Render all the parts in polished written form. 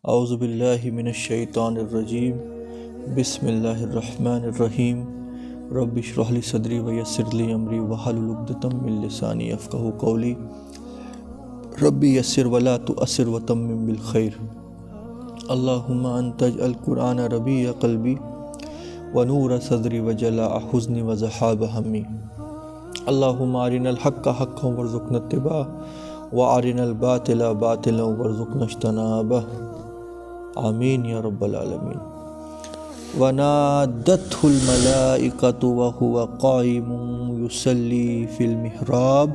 اعوذ باللہ من الشیطان الرجیم بسم اللہ الرحمن الرحیم رب اشرح لی صدری ویسر لی امری واحلل عقدۃ من لسانی یفقہوا قولی رب یسر ولا تؤثر وتمم بالخیر اللہم انت اجعل القرآن ربیع قلبی ونور صدری وجلاء حزنی وذہاب ہمی اللہم ارنا الحق حقا وارزقنا اتباعہ وارنا الباطل باطلا وارزقنا اجتنابہ آمین یا رب العالمین۔ ونادته الملائکۃ وهو قائم یصلی فی المحراب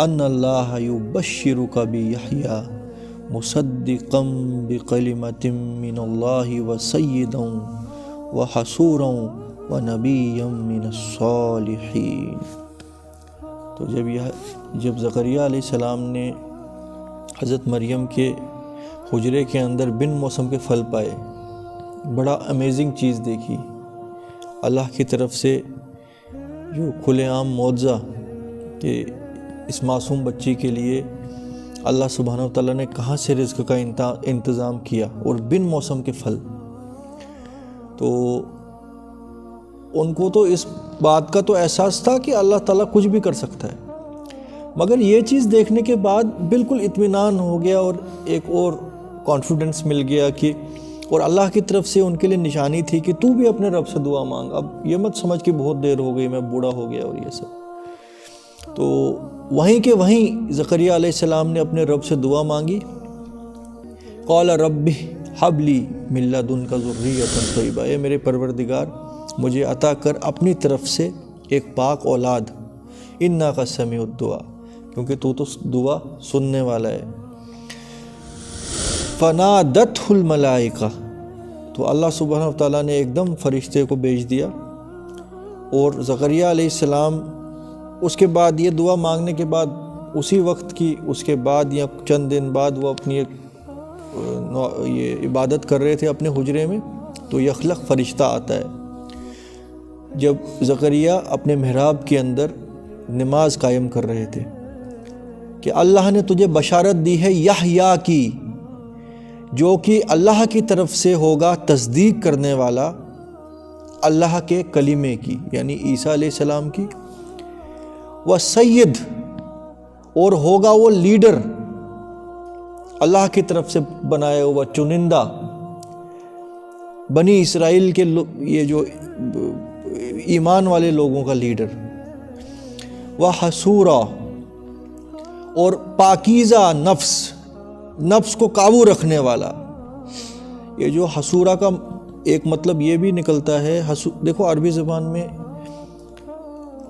ان اللہ یبشرک بیحییٰ مصدقا بکلمۃ من اللہ وسیدا وحصورا ونبیا من الصالحین۔ تو جب زکریا علیہ السلام نے حضرت مریم کے حجرے کے اندر بن موسم کے پھل پائے، بڑا امیزنگ چیز دیکھی، اللہ کی طرف سے جو کھلے عام معجزہ کہ اس معصوم بچی کے لیے اللہ سبحانہ وتعالیٰ نے کہاں سے رزق کا انتظام کیا، اور بن موسم کے پھل، تو ان کو تو اس بات کا تو احساس تھا کہ اللہ تعالیٰ کچھ بھی کر سکتا ہے، مگر یہ چیز دیکھنے کے بعد بالکل اطمینان ہو گیا اور ایک اور کانفیڈنس مل گیا کہ اور اللہ کی طرف سے ان کے لیے نشانی تھی کہ تو بھی اپنے رب سے دعا مانگ، اب یہ مت سمجھ کہ بہت دیر ہو گئی، میں بوڑھا ہو گیا اور یہ سب۔ تو وہیں کے وہیں زکریا علیہ السلام نے اپنے رب سے دعا مانگی، قال رب ہب لی من لدنک ذریۃ طیبہ، اے میرے پروردگار مجھے عطا کر اپنی طرف سے ایک پاک اولاد، انک سمیع الدعاء، کیونکہ تو دعا سننے والا ہے۔ فنادته الملائکہ، تو اللہ سبحانہ وتعالیٰ نے ایک دم فرشتے کو بھیج دیا، اور زکریا علیہ السلام اس کے بعد یہ دعا مانگنے کے بعد اسی وقت کی اس کے بعد یا چند دن بعد وہ اپنی یہ عبادت کر رہے تھے اپنے حجرے میں، تو یخلق فرشتہ آتا ہے جب زکریا اپنے محراب کے اندر نماز قائم کر رہے تھے کہ اللہ نے تجھے بشارت دی ہے یحییٰ کی، جو کہ اللہ کی طرف سے ہوگا تصدیق کرنے والا اللہ کے کلمے کی، یعنی عیسیٰ علیہ السلام کی، وہ سید، اور ہوگا وہ لیڈر، اللہ کی طرف سے بنایا ہوا چنندہ بنی اسرائیل کے یہ جو ایمان والے لوگوں کا لیڈر، وہ حصورا، اور پاکیزہ نفس کو قابو رکھنے والا۔ یہ جو حصورہ کا ایک مطلب یہ بھی نکلتا ہے، دیکھو عربی زبان میں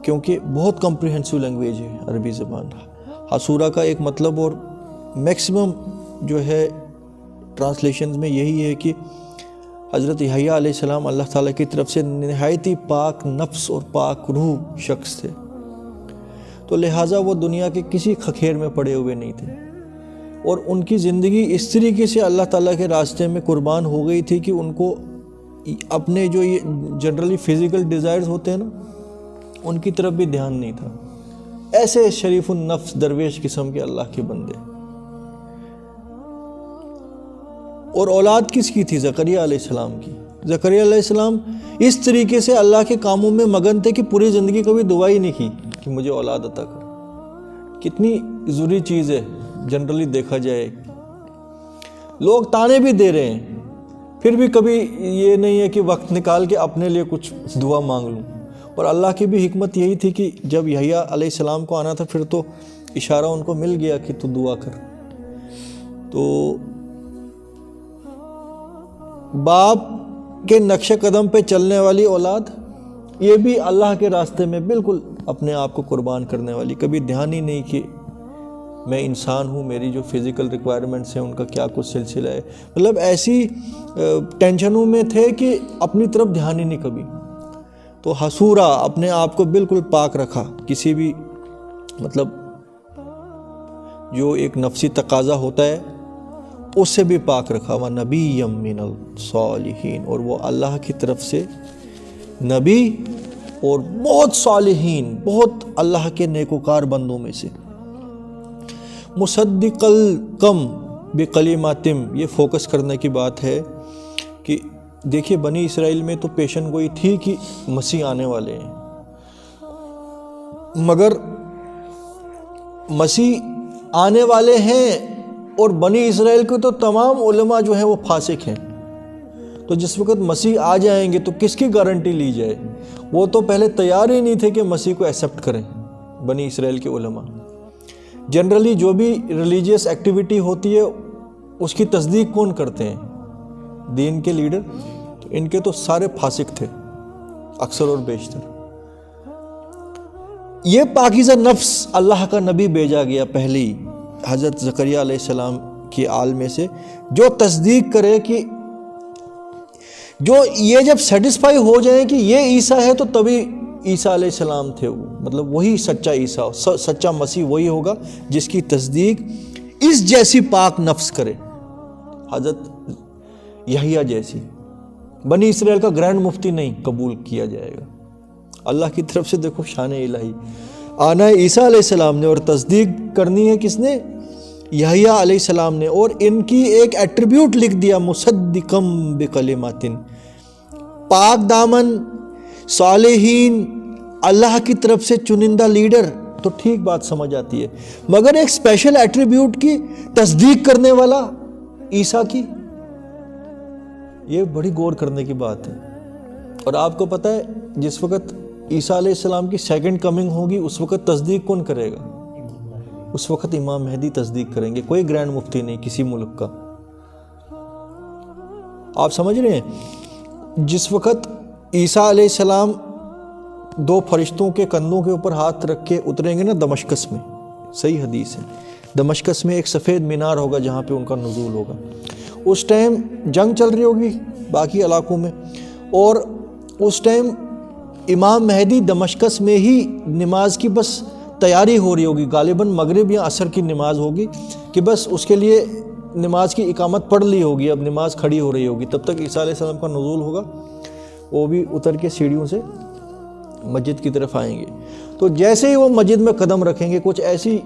کیونکہ بہت کمپریہنسو لینگویج ہے عربی زبان، حصورہ کا ایک مطلب اور میکسیمم جو ہے ٹرانسلیشنز میں یہی ہے کہ حضرت یحییٰ علیہ السلام اللہ تعالیٰ کی طرف سے نہایت ہی پاک نفس اور پاک روح شخص تھے، تو لہٰذا وہ دنیا کے کسی خخیر میں پڑے ہوئے نہیں تھے، اور ان کی زندگی اس طریقے سے اللہ تعالیٰ کے راستے میں قربان ہو گئی تھی کہ ان کو اپنے جو یہ جنرلی فزیکل ڈیزائرز ہوتے ہیں نا، ان کی طرف بھی دھیان نہیں تھا، ایسے شریف النفس درویش قسم کے اللہ کے بندے۔ اور اولاد کس کی تھی؟ زکریا علیہ السلام کی۔ زکریا علیہ السلام اس طریقے سے اللہ کے کاموں میں مگن تھے کہ پوری زندگی کبھی دعا ہی نہیں کی کہ مجھے اولاد عطا کر۔ کتنی ضروری چیز ہے جنرلی دیکھا جائے، لوگ تانے بھی دے رہے ہیں پھر بھی کبھی یہ نہیں ہے کہ وقت نکال کے اپنے لیے کچھ دعا مانگ لوں، اور اللہ کی بھی حکمت یہی تھی کہ جب یحییٰ علیہ السلام کو آنا تھا پھر تو اشارہ ان کو مل گیا کہ تو دعا کر۔ تو باپ کے نقش قدم پہ چلنے والی اولاد، یہ بھی اللہ کے راستے میں بالکل اپنے آپ کو قربان کرنے والی، کبھی دھیان ہی نہیں کہ میں انسان ہوں، میری جو فزیکل ریکوائرمنٹس ہیں ان کا کیا کچھ سلسلہ ہے، مطلب ایسی ٹینشنوں میں تھے کہ اپنی طرف دھیان ہی نہیں کبھی۔ تو حصورا، اپنے آپ کو بالکل پاک رکھا، کسی بھی مطلب جو ایک نفسی تقاضا ہوتا ہے اس سے بھی پاک رکھا، وَنَبِيًّا مِّنَ الصَّالِحِينَ، اور وہ اللہ کی طرف سے نبی اور بہت صالحین، بہت اللہ کے نیکوکار بندوں میں سے۔ مصدق الکم، بکلماتم، یہ فوکس کرنے کی بات ہے کہ دیکھیے بنی اسرائیل میں تو پیشن گوئی تھی کہ مسیح آنے والے ہیں، مگر مسیح آنے والے ہیں اور بنی اسرائیل کے تو تمام علماء جو ہیں وہ فاسق ہیں، تو جس وقت مسیح آ جائیں گے تو کس کی گارنٹی لی جائے؟ وہ تو پہلے تیار ہی نہیں تھے کہ مسیح کو ایکسیپٹ کریں بنی اسرائیل کے علماء۔ جنرلی جو بھی ریلیجیس ایکٹیویٹی ہوتی ہے اس کی تصدیق کون کرتے ہیں؟ دین کے لیڈر، تو ان کے تو سارے فاسق تھے اکثر اور بیشتر۔ یہ پاکیزہ نفس اللہ کا نبی بھیجا گیا پہلی حضرت زکریہ علیہ السلام کی آل میں سے، جو تصدیق کرے کہ جو یہ جب سیٹسفائی ہو جائیں کہ یہ عیسیٰ ہے تو تبھی عیسیٰ علیہ السلام تھے وہ، مطلب وہی سچا عیسیٰ، سچا مسیح وہی ہوگا جس کی تصدیق اس جیسی پاک نفس کرے، حضرت یحییٰ جیسی۔ بنی اسرائیل کا گرینڈ مفتی نہیں قبول کیا جائے گا۔ اللہ کی طرف سے دیکھو شان الہی، آنا ہے عیسیٰ علیہ السلام نے اور تصدیق کرنی ہے کس نے؟ یحییٰ علیہ السلام نے، اور ان کی ایک ایٹریبیوٹ لکھ دیا مصدقم بکلمات، پاک دامن صالحین، اللہ کی طرف سے چنندہ لیڈر، تو ٹھیک بات سمجھ آتی ہے، مگر ایک اسپیشل ایٹریبیوٹ کی تصدیق کرنے والا عیسیٰ کی، یہ بڑی غور کرنے کی بات ہے۔ اور آپ کو پتہ ہے جس وقت عیسیٰ علیہ السلام کی سیکنڈ کمنگ ہوگی اس وقت تصدیق کون کرے گا؟ اس وقت امام مہدی تصدیق کریں گے، کوئی گرینڈ مفتی نہیں کسی ملک کا۔ آپ سمجھ رہے ہیں جس وقت عیسیٰ علیہ السلام دو فرشتوں کے کندھوں کے اوپر ہاتھ رکھ کے اتریں گے نا دمشقس میں، صحیح حدیث ہے، دمشقس میں ایک سفید مینار ہوگا جہاں پہ ان کا نزول ہوگا، اس ٹائم جنگ چل رہی ہوگی باقی علاقوں میں، اور اس ٹائم امام مہدی دمشقس میں ہی نماز کی بس تیاری ہو رہی ہوگی، غالباً مغرب یا عصر کی نماز ہوگی کہ بس اس کے لیے نماز کی اقامت پڑھ لی ہوگی، اب نماز کھڑی ہو رہی ہوگی، تب تک عیسیٰ علیہ السلام کا نزول ہوگا، وہ بھی اتر کے سیڑھیوں سے مسجد کی طرف آئیں گے۔ تو جیسے ہی وہ مسجد میں قدم رکھیں گے کچھ ایسی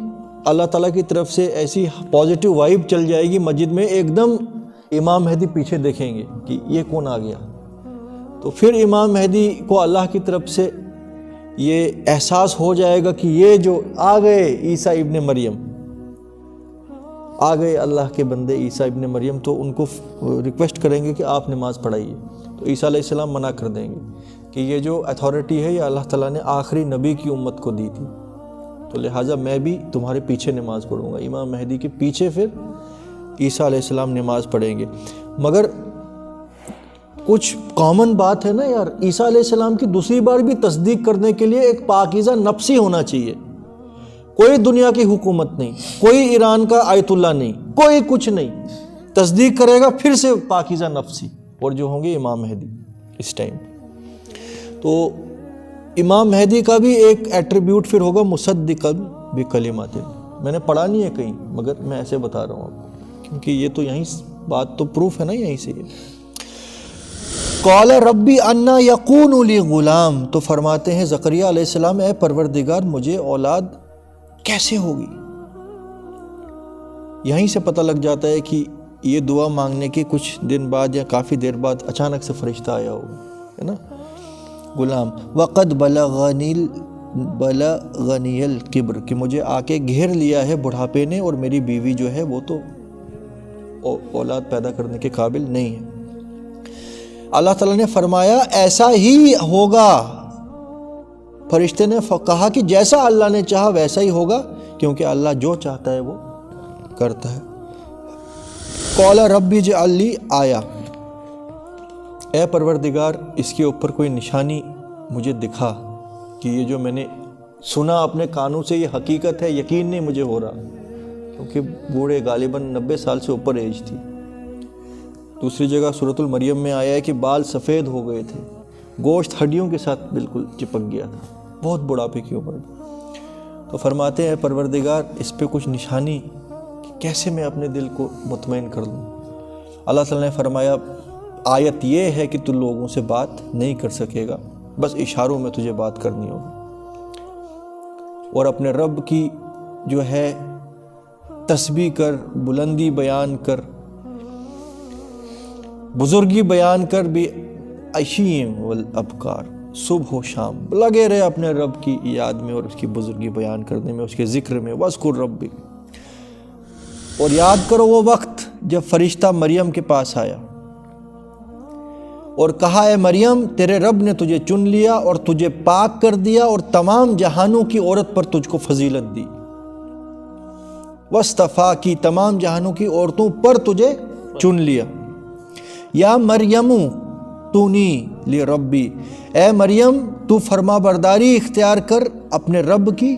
اللہ تعالیٰ کی طرف سے ایسی پازیٹیو وائب چل جائے گی مسجد میں، ایک دم امام مہدی پیچھے دیکھیں گے کہ یہ کون آ گیا، تو پھر امام مہدی کو اللہ کی طرف سے یہ احساس ہو جائے گا کہ یہ جو آ گئے عیسیٰ ابن مریم، آ گئے اللہ کے بندے عیسیٰ ابن مریم، تو ان کو ریکویسٹ کریں گے کہ آپ نماز پڑھائیے، تو عیسیٰ علیہ السلام منع کر دیں گے کہ یہ جو اتھارٹی ہے یہ اللہ تعالیٰ نے آخری نبی کی امت کو دی تھی، تو لہٰذا میں بھی تمہارے پیچھے نماز پڑھوں گا۔ امام مہدی کے پیچھے پھر عیسیٰ علیہ السلام نماز پڑھیں گے۔ مگر کچھ کامن بات ہے نا یار، عیسیٰ علیہ السلام کی دوسری بار بھی تصدیق کرنے کے لیے ایک پاکیزہ نفسی ہونا چاہیے، کوئی دنیا کی حکومت نہیں، کوئی ایران کا آیت اللہ نہیں، کوئی کچھ نہیں، تصدیق کرے گا پھر سے پاکیزہ نفسی، اور جو ہوں گے امام مہدی اس ٹائم۔ تو امام مہدی کا بھی ایک ایٹریبیوٹ پھر ہوگا مصدقا بکلمات، میں نے پڑھا نہیں ہے کہیں مگر میں ایسے بتا رہا ہوں آپ کو، کیونکہ یہ تو یہیں بات تو پروف ہے نا یہیں سے۔ قال ربی انا یکون لی غلام، تو فرماتے ہیں زکریا علیہ السلام اے پروردگار مجھے اولاد کیسے ہوگی؟ یہیں سے پتہ لگ جاتا ہے کہ یہ دعا مانگنے کے کچھ دن بعد یا کافی دیر بعد اچانک سے فرشتہ آیا ہوگا، ہے نا، غلام۔ وقد بلغنی الکبر، کہ مجھے آ کے گھیر لیا ہے بڑھاپے نے، اور میری بیوی جو ہے وہ تو اولاد پیدا کرنے کے قابل نہیں ہے۔ اللہ تعالیٰ نے فرمایا ایسا ہی ہوگا، فرشتے نے کہا کہ جیسا اللہ نے چاہا ویسا ہی ہوگا، کیونکہ اللہ جو چاہتا ہے وہ کرتا ہے۔ قال رب اجعل لی آیہ، اے پروردگار اس کے اوپر کوئی نشانی مجھے دکھا کہ یہ جو میں نے سنا اپنے کانوں سے یہ حقیقت ہے، یقین نہیں مجھے ہو رہا، کیونکہ بوڑھے غالباً 90 سال سے اوپر ایج تھی۔ دوسری جگہ سورۃ المریم میں آیا ہے کہ بال سفید ہو گئے تھے، گوشت ہڈیوں کے ساتھ بالکل چپک گیا تھا، بہت بڑھاپے کی عمر۔ تو فرماتے ہیں پروردگار اس پہ کچھ نشانی، کیسے میں اپنے دل کو مطمئن کر لوں؟ اللہ تعالیٰ نے فرمایا آیت یہ ہے کہ تو لوگوں سے بات نہیں کر سکے گا، بس اشاروں میں تجھے بات کرنی ہوگی، اور اپنے رب کی جو ہے تسبیح کر، بلندی بیان کر، بزرگی بیان کر، بھی عشیم والابکار، صبح و شام لگے رہے اپنے رب کی یاد میں اور اس کی بزرگی بیان کرنے میں، اس کے ذکر میں۔ وَاذْكُرْ رَبِّكَ، اور یاد کرو وہ وقت جب فرشتہ مریم کے پاس آیا اور کہا اے مریم تیرے رب نے تجھے چن لیا اور تجھے پاک کر دیا اور تمام جہانوں کی عورت پر تجھ کو فضیلت دی، وَاصْطَفَاكِ، تمام جہانوں کی عورتوں پر تجھے چن لیا۔ یا مریم تونی لربی، اے مریم تو فرما برداری اختیار کر اپنے رب کی،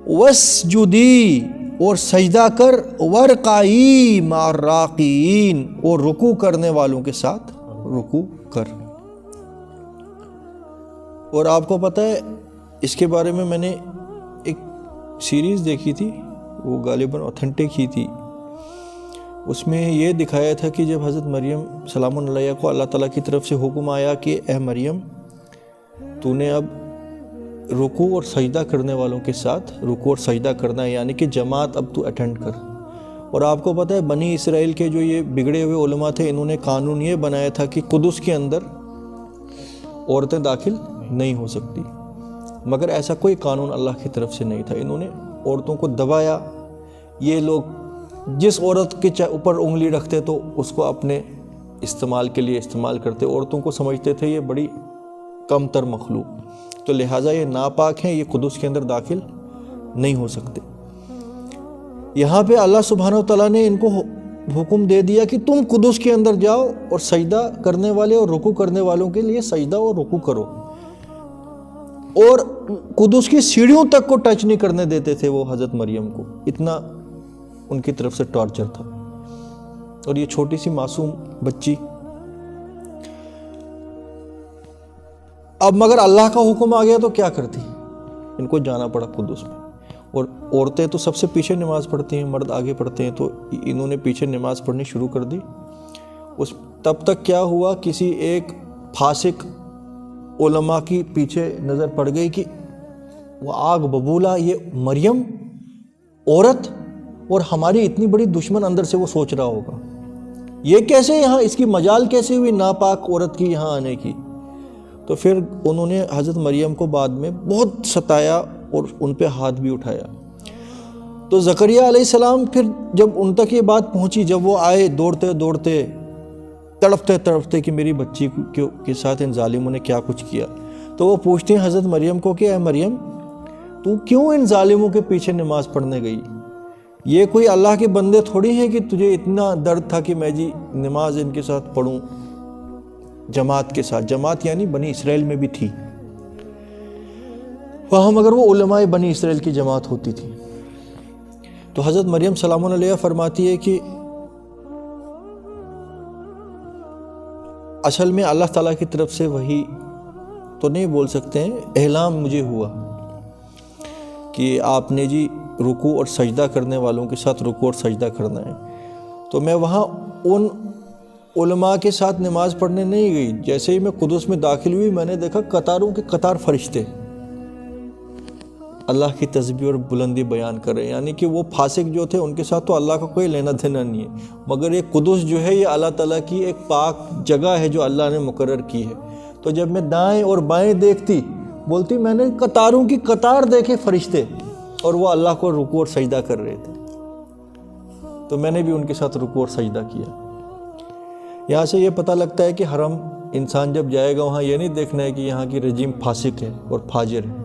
واسجدی، اور سجدہ کر، وارکعی مع الراکعین، اور رکوع کرنے والوں کے ساتھ رکوع کر۔ اور آپ کو پتہ ہے اس کے بارے میں نے ایک سیریز دیکھی تھی، وہ غالباً اوتھینٹک ہی تھی، اس میں یہ دکھایا تھا کہ جب حضرت مریم سلام علیہ کو اللہ تعالیٰ کی طرف سے حکم آیا کہ اے مریم تو نے اب رکوع اور سجدہ کرنے والوں کے ساتھ رکوع اور سجدہ کرنا ہے، یعنی کہ جماعت اب تو اٹینڈ کر۔ اور آپ کو پتہ ہے بنی اسرائیل کے جو یہ بگڑے ہوئے علماء تھے، انہوں نے قانون یہ بنایا تھا کہ قدس کے اندر عورتیں داخل نہیں ہو سکتی، مگر ایسا کوئی قانون اللہ کی طرف سے نہیں تھا۔ انہوں نے عورتوں کو دبایا، یہ لوگ جس عورت کے اوپر انگلی رکھتے تو اس کو اپنے استعمال کے لیے استعمال کرتے، عورتوں کو سمجھتے تھے یہ بڑی کم تر مخلوق، تو لہٰذا یہ ناپاک ہیں، یہ قدس کے اندر داخل نہیں ہو سکتے۔ یہاں پہ اللہ سبحانہ و تعالیٰ نے ان کو حکم دے دیا کہ تم قدس کے اندر جاؤ اور سجدہ کرنے والے اور رکوع کرنے والوں کے لیے سجدہ اور رکوع کرو، اور قدس کی سیڑھیوں تک کو ٹچ نہیں کرنے دیتے تھے وہ حضرت مریم کو، اتنا ان کی طرف سے ٹارچر تھا۔ اور یہ چھوٹی سی معصوم بچی، اب مگر اللہ کا حکم آ گیا تو کیا کرتی، ان کو جانا پڑا قدس میں۔ اور عورتیں تو سب سے پیچھے نماز پڑھتی ہیں، مرد آگے پڑھتے ہیں، تو انہوں نے پیچھے نماز پڑھنی شروع کر دی۔ تب تک کیا ہوا، کسی ایک فاسق علماء کی پیچھے نظر پڑ گئی کہ وہ آگ ببولا، یہ مریم عورت اور ہماری اتنی بڑی دشمن، اندر سے وہ سوچ رہا ہوگا یہ کیسے یہاں، اس کی مجال کیسے ہوئی ناپاک عورت کی یہاں آنے کی۔ تو پھر انہوں نے حضرت مریم کو بعد میں بہت ستایا اور ان پہ ہاتھ بھی اٹھایا۔ تو زکریا علیہ السلام پھر جب ان تک یہ بات پہنچی، جب وہ آئے دوڑتے دوڑتے تڑپتے تڑپتے کہ میری بچی کے ساتھ ان ظالموں نے کیا کچھ کیا، تو وہ پوچھتے ہیں حضرت مریم کو کہ اے مریم تو کیوں ان ظالموں کے پیچھے نماز پڑھنے گئی؟ یہ کوئی اللہ کے بندے تھوڑی ہیں کہ تجھے اتنا درد تھا کہ میں جی نماز ان کے ساتھ پڑھوں، جماعت کے ساتھ۔ جماعت یعنی بنی اسرائیل میں بھی تھی وہاں، مگر وہ علماء بنی اسرائیل کی جماعت ہوتی تھی۔ تو حضرت مریم سلام علیہ فرماتی ہے کہ اصل میں اللہ تعالیٰ کی طرف سے وہی تو نہیں بول سکتے ہیں، اعلام مجھے ہوا کہ آپ نے جی رکوع اور سجدہ کرنے والوں کے ساتھ رکوع اور سجدہ کرنا ہے۔ تو میں وہاں ان علماء کے ساتھ نماز پڑھنے نہیں گئی، جیسے ہی میں قدس میں داخل ہوئی میں نے دیکھا قطاروں کے قطار فرشتے اللہ کی تسبیح اور بلندی بیان کر رہے ہیں، یعنی کہ وہ فاسق جو تھے ان کے ساتھ تو اللہ کا کوئی لینا دینا نہیں ہے، مگر یہ قدس جو ہے یہ اللہ تعالیٰ کی ایک پاک جگہ ہے جو اللہ نے مقرر کی ہے۔ تو جب میں دائیں اور بائیں دیکھتی، بولتی میں نے قطاروں کی قطار دیکھے فرشتے، اور وہ اللہ کو رکوع اور سجدہ کر رہے تھے، تو میں نے بھی ان کے ساتھ رکوع اور سجدہ کیا۔ یہاں سے یہ پتہ لگتا ہے کہ حرم انسان جب جائے گا وہاں یہ نہیں دیکھنا ہے کہ یہاں کی رجیم فاسق ہے اور فاجر ہے،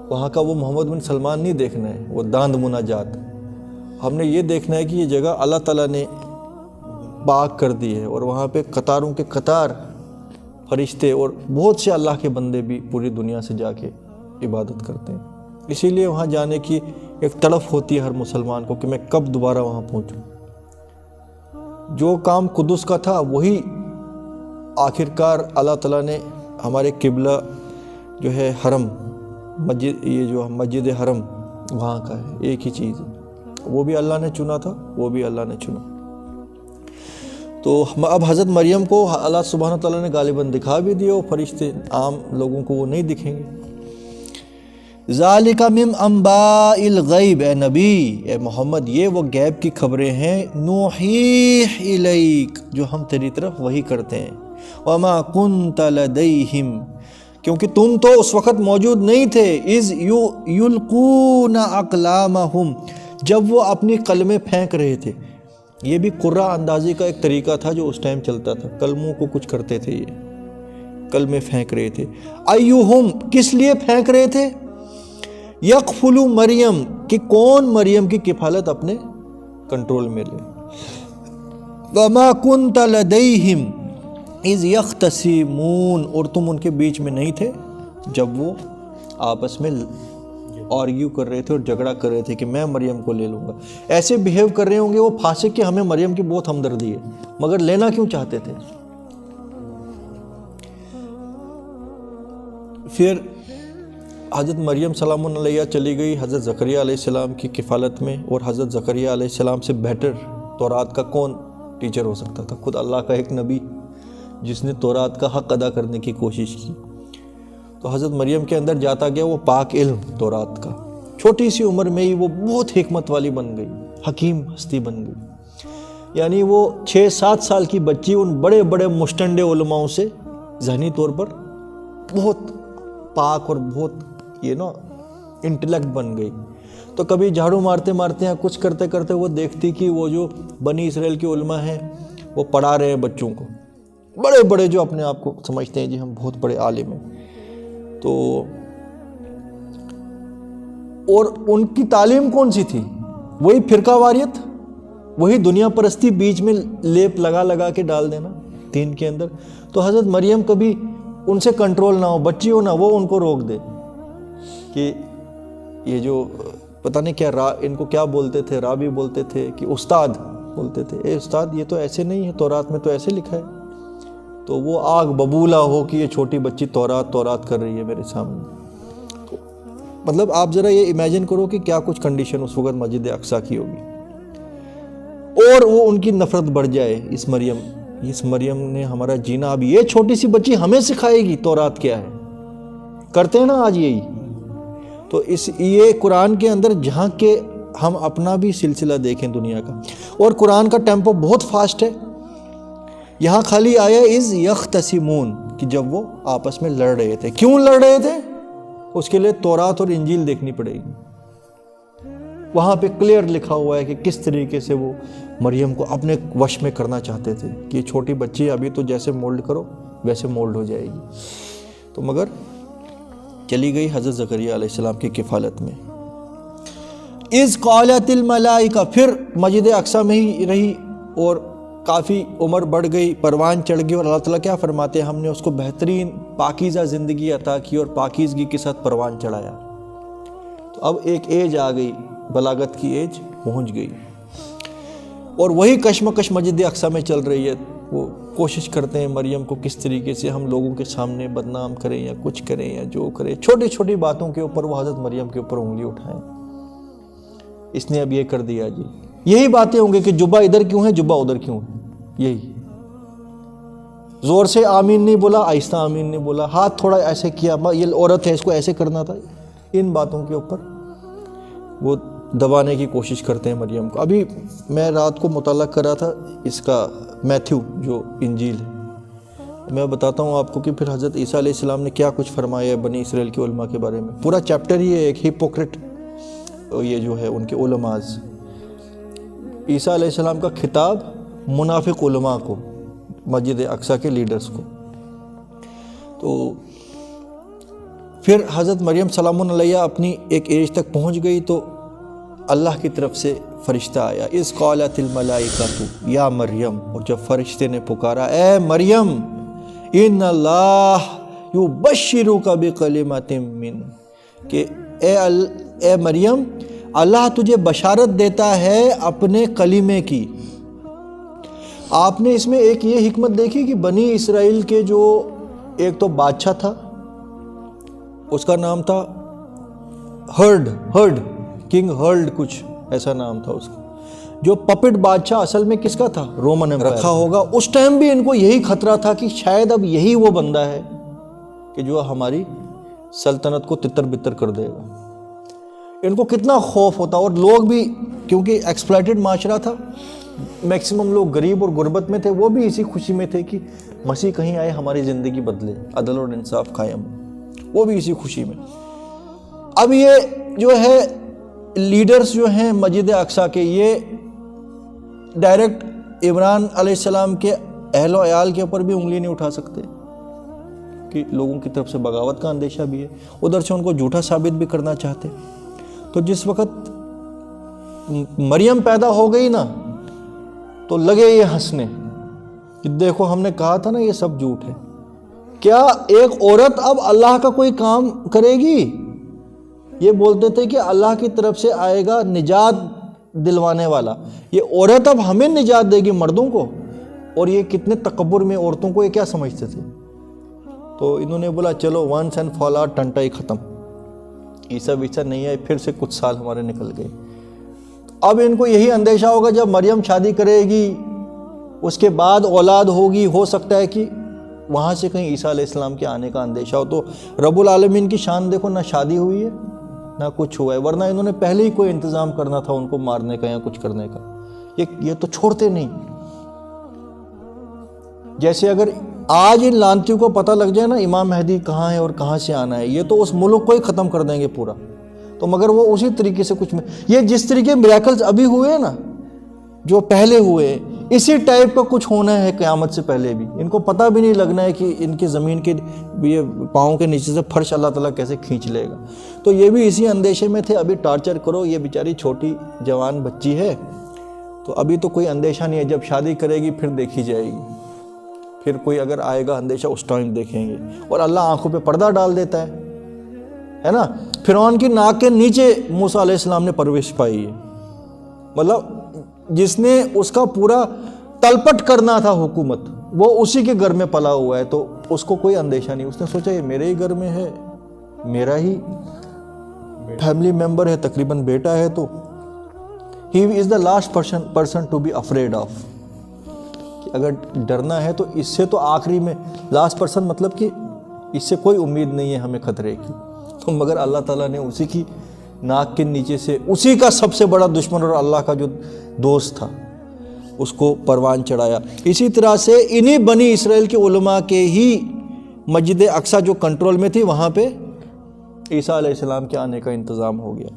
وہاں کا وہ محمد بن سلمان نہیں دیکھنا ہے، وہ داند مناجات۔ ہم نے یہ دیکھنا ہے کہ یہ جگہ اللہ تعالیٰ نے پاک کر دی ہے، اور وہاں پہ قطاروں کے قطار فرشتے اور بہت سے اللہ کے بندے بھی پوری دنیا سے جا کے عبادت کرتے ہیں۔ اسی لیے وہاں جانے کی ایک تڑپ ہوتی ہے ہر مسلمان کو کہ میں کب دوبارہ وہاں پہنچوں۔ جو کام قدس کا تھا وہی آخرکار اللہ تعالیٰ نے ہمارے قبلہ جو ہے حرم مسجد، یہ جو مسجد حرم وہاں کا ہے، ایک ہی چیز ہے، وہ بھی اللہ نے چنا تھا، وہ بھی اللہ نے چنا۔ تو اب حضرت مریم کو اللہ سبحانہ تعالیٰ نے غالباً دکھا بھی دیا، وہ فرشتے عام لوگوں کو وہ نہیں دکھیں گے۔ ذالک من انباء الغیب، اے نبی، اے محمد، یہ وہ غیب کی خبریں ہیں، نوحیہ الیک، جو ہم تیری طرف وحی کرتے ہیں، وما کنت لدیہم، کیونکہ تم تو اس وقت موجود نہیں تھے، اذ یلقون اقلامہم، جب وہ اپنی قلمیں پھینک رہے تھے۔ یہ بھی قرہ اندازی کا ایک طریقہ تھا جو اس ٹائم چلتا تھا، قلموں کو کچھ کرتے تھے، یہ قلمیں پھینک رہے تھے۔ ایہم، کس لیے پھینک رہے تھے؟ یکفل مریم، کہ کون مریم کی کفالت اپنے کنٹرول میں لے۔ وما کنت لدیہم اذ یختصمون، اور تم ان کے بیچ میں نہیں تھے جب وہ آپس میں آرگیو کر رہے تھے اور جھگڑا کر رہے تھے کہ میں مریم کو لے لوں گا۔ ایسے بیہیو کر رہے ہوں گے وہ فاسق کہ ہمیں مریم کی بہت ہمدردی ہے، مگر لینا کیوں چاہتے تھے؟ پھر حضرت مریم سلام علیہ چلی گئی حضرت زکریا علیہ السلام کی کفالت میں، اور حضرت زکریا علیہ السلام سے بیٹر تورات کا کون ٹیچر ہو سکتا تھا؟ خود اللہ کا ایک نبی جس نے تورات کا حق ادا کرنے کی کوشش کی۔ تو حضرت مریم کے اندر جاتا گیا وہ پاک علم تورات کا، چھوٹی سی عمر میں ہی وہ بہت حکمت والی بن گئی، حکیم ہستی بن گئی۔ یعنی وہ 6-7 سال کی بچی ان بڑے بڑے مشتنڈ علماؤں سے ذہنی طور پر بہت پاک اور بہت انٹلیکٹ بن گئی۔ تو کبھی جھاڑو مارتے مارتے یا کچھ کرتے کرتے وہ دیکھتی کہ وہ جو بنی اسرائیل کے علماء ہیں وہ پڑھا رہے ہیں بچوں کو، بڑے بڑے جو اپنے آپ کو سمجھتے ہیں جی ہم بہت بڑے عالم ہیں، تو اور ان کی تعلیم کون سی تھی؟ وہی فرقہ واریت، وہی دنیا پرستی، بیچ میں لیپ لگا لگا کے ڈال دینا دین کے اندر۔ تو حضرت مریم کبھی ان سے کنٹرول نہ ہو، بچی ہو نہ، وہ ان کو روک دے کہ یہ جو پتہ نہیں کیا ان کو کیا بولتے تھے، رابی بولتے تھے کہ استاد بولتے تھے، اے استاد یہ تو ایسے نہیں ہے، تورات میں تو ایسے لکھا ہے۔ تو وہ آگ ببولہ ہو کہ یہ چھوٹی بچی تورات کر رہی ہے میرے سامنے۔ تو مطلب آپ ذرا یہ امیجن کرو کہ کیا کچھ کنڈیشن اس وقت مسجد اقصیٰ کی ہوگی، اور وہ ان کی نفرت بڑھ جائے، اس مریم نے ہمارا جینا، اب یہ چھوٹی سی بچی ہمیں سکھائے گی تورات کیا ہے، کرتے ہیں نا آج یہی۔ تو یہ قرآن کے اندر جہاں کہ ہم اپنا بھی سلسلہ دیکھیں دنیا کا، اور قرآن کا ٹیمپو بہت فاسٹ ہے، یہاں خالی آیا از یختصمون کہ جب وہ آپس میں لڑ رہے تھے۔ کیوں لڑ رہے تھے؟ اس کے لیے تورات اور انجیل دیکھنی پڑے گی، وہاں پہ کلیئر لکھا ہوا ہے کہ کس طریقے سے وہ مریم کو اپنے وش میں کرنا چاہتے تھے کہ یہ چھوٹی بچی ابھی تو جیسے مولڈ کرو ویسے مولڈ ہو جائے گی۔ تو مگر چلی گئی حضرت زکریا علیہ السلام کی کفالت میں۔ اذ قالت الملائکہ، پھر مسجد اقصیٰ میں ہی رہی اور کافی عمر بڑھ گئی، پروان چڑھ گئی، اور اللہ تعالیٰ کیا فرماتے ہیں، ہم نے اس کو بہترین پاکیزہ زندگی عطا کی اور پاکیزگی کے ساتھ پروان چڑھایا۔ تو اب ایک ایج آ گئی، بلاغت کی ایج پہنچ گئی، اور وہی کشمکش مسجد اقصیٰ میں چل رہی ہے۔ وہ کوشش کرتے ہیں مریم کو کس طریقے سے ہم لوگوں کے سامنے بدنام کریں یا کچھ کریں یا جو کریں، چھوٹی چھوٹی باتوں کے اوپر وہ حضرت مریم کے اوپر انگلی اٹھائیں، اس نے اب یہ کر دیا جی، یہی باتیں ہوں گے کہ جبہ ادھر کیوں ہے، جبہ ادھر کیوں ہے، یہی زور سے آمین نہیں بولا، آہستہ آمین نہیں بولا، ہاتھ تھوڑا ایسے کیا، یہ عورت ہے اس کو ایسے کرنا تھا، ان باتوں کے اوپر وہ دبانے کی کوشش کرتے ہیں مریم کو۔ ابھی میں رات کو مطالعہ کر رہا تھا اس کا میتھیو جو انجیل ہے، میں بتاتا ہوں آپ کو کہ پھر حضرت عیسیٰ علیہ السلام نے کیا کچھ فرمایا ہے بنی اسرائیل کے علماء کے بارے میں۔ پورا چیپٹر ہی ہے ایک ہپوکریٹ، یہ جو ہے ان کے علماء، عیسیٰ علیہ السلام کا خطاب منافق علماء کو، مسجد اقصیٰ کے لیڈرز کو۔ تو پھر حضرت مریم سلام علیہ اپنی ایک ایج تک پہنچ گئی تو اللہ کی طرف سے فرشتہ آیا، اذ قالت الملائکہ یا مریم، اور جب فرشتے نے پکارا اے مریم، ان اللہ یبشرک بکلمۃ من، کہ اے مریم اللہ تجھے بشارت دیتا ہے اپنے کلمے کی۔ آپ نے اس میں ایک یہ حکمت دیکھی کہ بنی اسرائیل کے جو ایک تو بادشاہ تھا، اس کا نام تھا ہرڈ کنگ ہرڈ، کچھ ایسا نام تھا اس کا، جو پپٹ بادشاہ اصل میں کس کا تھا، رومن ایمپائر رکھا ہوگا۔ اس ٹائم بھی ان کو یہی خطرہ تھا کہ شاید اب یہی وہ بندہ ہے کہ جو ہماری سلطنت کو تتر بتر کر دے گا۔ ان کو کتنا خوف ہوتا، اور لوگ بھی کیونکہ ایکسپلائٹڈ معاشرہ تھا، میکسیمم لوگ غریب اور غربت میں تھے، وہ بھی اسی خوشی میں تھے کہ مسیح کہیں آئے ہماری زندگی بدلے، عدل اور انصاف قائم ہو، وہ بھی اسی خوشی میں۔ اب یہ جو ہے لیڈرز جو ہیں مسجد اقصیٰ کے، یہ ڈائریکٹ عمران علیہ السلام کے اہل و عیال کے اوپر بھی انگلی نہیں اٹھا سکتے کہ لوگوں کی طرف سے بغاوت کا اندیشہ بھی ہے، ادھر سے ان کو جھوٹا ثابت بھی کرنا چاہتے۔ تو جس وقت مریم پیدا ہو گئی نا تو لگے یہ ہنسنے کہ دیکھو ہم نے کہا تھا نا یہ سب جھوٹ ہے۔ کیا ایک عورت اب اللہ کا کوئی کام کرے گی؟ یہ بولتے تھے کہ اللہ کی طرف سے آئے گا نجات دلوانے والا، یہ عورت اب ہمیں نجات دے گی مردوں کو، اور یہ کتنے تکبر میں عورتوں کو یہ کیا سمجھتے تھے۔ تو انہوں نے بولا چلو ونس اینڈ فار آل ٹنٹا ہی ختم، عیسیٰ ویسیٰ نہیں آئے، پھر سے کچھ سال ہمارے نکل گئے۔ اب ان کو یہی اندیشہ ہوگا جب مریم شادی کرے گی، اس کے بعد اولاد ہوگی، ہو سکتا ہے کہ وہاں سے کہیں عیسیٰ علیہ السلام کے آنے کا اندیشہ ہو۔ تو رب العالمین کی شان دیکھو، نہ شادی ہوئی ہے نہ کچھ ہوا ہے، ورنہ انہوں نے پہلے ہی کوئی انتظام کرنا تھا ان کو مارنے کا یا کچھ کرنے کا۔ یہ تو چھوڑتے نہیں۔ جیسے اگر آج ان لانتیوں کو پتہ لگ جائے نا امام مہدی کہاں ہے اور کہاں سے آنا ہے، یہ تو اس ملک کو ہی ختم کر دیں گے پورا۔ تو مگر وہ اسی طریقے سے کچھ یہ جس طریقے میریکلز ابھی ہوئے ہیں نا جو پہلے ہوئے، اسی ٹائپ کا کچھ ہونا ہے قیامت سے پہلے بھی۔ ان کو پتہ بھی نہیں لگنا ہے کہ ان کی زمین کے یہ پاؤں کے نیچے سے فرش اللہ تعالیٰ کیسے کھینچ لے گا۔ تو یہ بھی اسی اندیشے میں تھے، ابھی ٹارچر کرو، یہ بیچاری چھوٹی جوان بچی ہے تو ابھی تو کوئی اندیشہ نہیں ہے، جب شادی کرے گی پھر دیکھی جائے گی، پھر کوئی اگر آئے گا اندیشہ اس ٹائم دیکھیں گے۔ اور اللہ آنکھوں پہ پردہ ڈال دیتا ہے نا۔ فرعون کی ناک کے نیچے موسیٰ علیہ السلام نے پرورش پائی ہے، مطلب جس نے اس کا پورا تلپٹ کرنا تھا حکومت، وہ اسی کے گھر میں پلا ہوا ہے، تو اس کو کوئی اندیشہ نہیں۔ اس نے سوچا یہ میرے ہی گھر میں ہے، میرا ہی فیملی ممبر ہے، تقریباً بیٹا ہے، تو ہی is the last person to be afraid of, کہ اگر ڈرنا ہے تو اس سے تو آخری میں لاسٹ پرسن، مطلب کہ اس سے کوئی امید نہیں ہے ہمیں خطرے کی۔ تو مگر اللہ تعالیٰ نے اسی کی ناک کے نیچے سے اسی کا سب سے بڑا دشمن اور اللہ کا جو دوست تھا اس کو پروان چڑھایا۔ اسی طرح سے انہی بنی اسرائیل کے علماء کے ہی مسجد اقصیٰ جو کنٹرول میں تھی، وہاں پہ عیسیٰ علیہ السلام کے آنے کا انتظام ہو گیا۔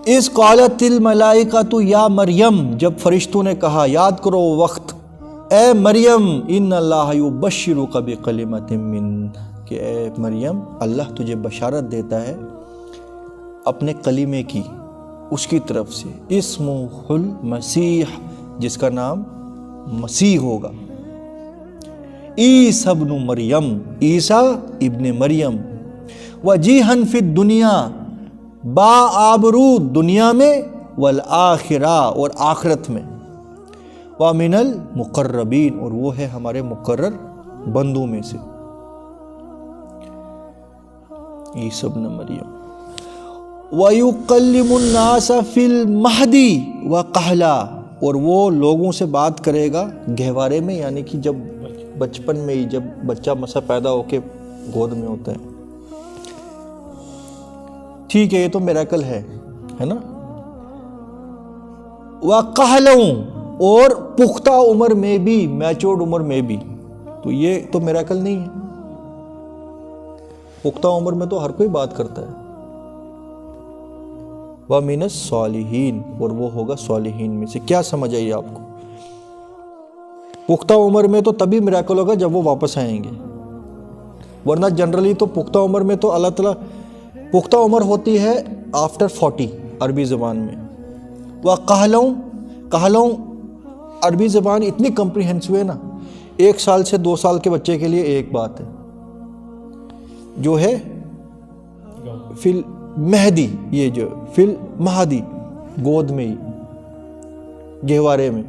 اذ قالت الملائکۃ یا مریم، جب فرشتوں نے کہا، یاد کرو وہ وقت، اے مریم، ان اللہ یبشرک بکلمۃ منہ، کہ اے مریم اللہ تجھے بشارت دیتا ہے اپنے کلمے کی، اس کی طرف سے، اسمہ المسیح، جس کا نام مسیح ہوگا، عیسیٰ ابن مریم، عیسیٰ ابن مریم، وجیہا فی الدنیا، با آبرو دنیا میں، والآخرہ اور آخرت میں، ومن المقربین اور وہ ہے ہمارے مقرر بندوں میں سے، عیسیٰ ابن مریم، وَيُقَلِّمُ النَّاسَ فِي الْمَهْدِ وَقَهْلًا، اور وہ لوگوں سے بات کرے گا گہوارے میں، یعنی کہ جب بچپن میں ہی، جب بچہ مسا پیدا ہو کے گود میں ہوتا ہے۔ ٹھیک ہے، یہ تو میریکل ہے نا۔ وَقَهْلًا، اور پختہ عمر میں بھی، میچورڈ عمر میں بھی، تو یہ تو میریکل نہیں ہے۔ پختہ عمر میں تو ہر کوئی بات کرتا ہے۔ وَمِنَ الصَّالِحِينَ، اور وہ ہوگا صالحین میں سے۔ کیا سمجھ آئی آپ کو؟ پختہ عمر میں تو تبھی میریکل ہوگا جب وہ واپس آئیں گے، ورنہ جنرلی تو پختہ عمر میں تو اللہ تعالیٰ، پختہ عمر ہوتی ہے آفٹر 40 عربی زبان میں۔ وَقَهْلًا عربی زبان اتنی کمپریہنسو ہے نا، 1 سال سے 2 سال کے بچے کے لیے ایک بات ہے، جو ہے فی المہدی، یہ جو فی المہدی، گود میں ہی، گہوارے میں۔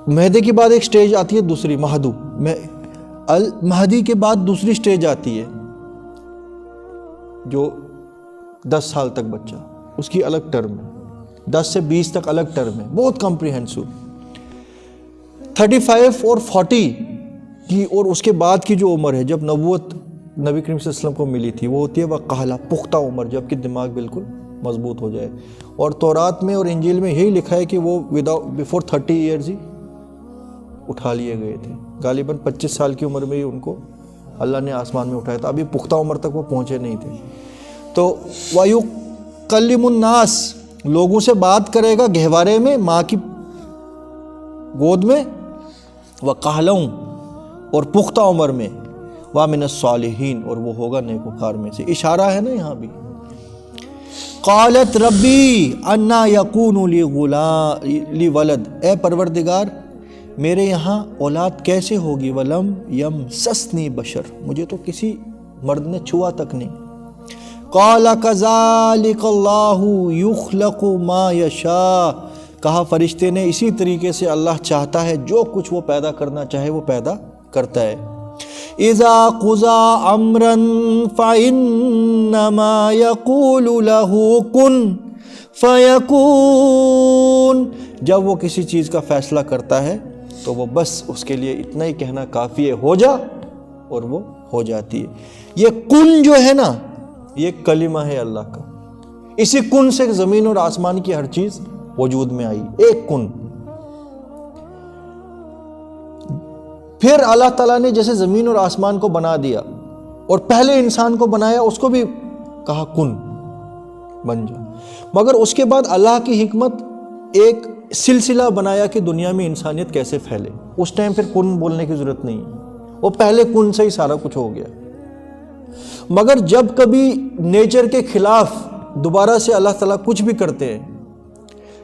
مہدی کے بعد ایک سٹیج آتی ہے دوسری، مہدو، المہدی کے بعد دوسری سٹیج آتی ہے جو 10 سال تک بچہ، اس کی الگ ٹرم ہے، 10 سے 20 تک الگ ٹرم ہے، بہت کمپریہنسو۔ 35 اور 40 کی اور اس کے بعد کی جو عمر ہے، جب نبوت نبی کریم صلی اللہ علیہ وسلم کو ملی تھی، وہ ہوتی ہے وقحلہ، پختہ عمر، جب کہ دماغ بالکل مضبوط ہو جائے. اور تورات میں اور انجیل میں یہی لکھا ہے کہ وہ بیفور 30 ایئرز ہی اٹھا لیے گئے تھے. غالباً 25 سال کی عمر میں ہی ان کو اللہ نے آسمان میں اٹھایا تھا، ابھی پختہ عمر تک وہ پہنچے نہیں تھے. تو وَيُكَلِّمُ النَّاسِ، لوگوں سے بات کرے گا گہوارے میں، ماں کی گود میں، وَقَحْلًا، اور پختہ عمر میں، وَمِنَ الصَّالِحِينَ، اور وہ ہوگا نیکوکار میں سے. اشارہ ہے نا یہاں بھی. قالت ربی انا یکون لی ولد، اے پروردگار میرے یہاں اولاد کیسے ہوگی، ولم یمسسنی بشر، مجھے تو کسی مرد نے چھوا تک نہیں. قال کذالک اللہ یخلق ما یشاء، کہا فرشتے نے اسی طریقے سے اللہ چاہتا ہے، جو کچھ وہ پیدا کرنا چاہے وہ پیدا کرتا ہے. اذا قضى امرا فانما يقول له كن فيكون، جب وہ کسی چیز کا فیصلہ کرتا ہے تو وہ بس اس کے لیے اتنا ہی کہنا کافی ہے، ہو جا، اور وہ ہو جاتی ہے. یہ کن جو ہے نا، یہ کلمہ ہے اللہ کا. اسی کن سے زمین اور آسمان کی ہر چیز وجود میں آئی، ایک کن. پھر اللہ تعالیٰ نے جیسے زمین اور آسمان کو بنا دیا اور پہلے انسان کو بنایا، اس کو بھی کہا کن، بن جا. مگر اس کے بعد اللہ کی حکمت ایک سلسلہ بنایا کہ دنیا میں انسانیت کیسے پھیلے. اس ٹائم پھر کن بولنے کی ضرورت نہیں ہے، وہ پہلے کن سے ہی سارا کچھ ہو گیا. مگر جب کبھی نیچر کے خلاف دوبارہ سے اللہ تعالیٰ کچھ بھی کرتے ہیں،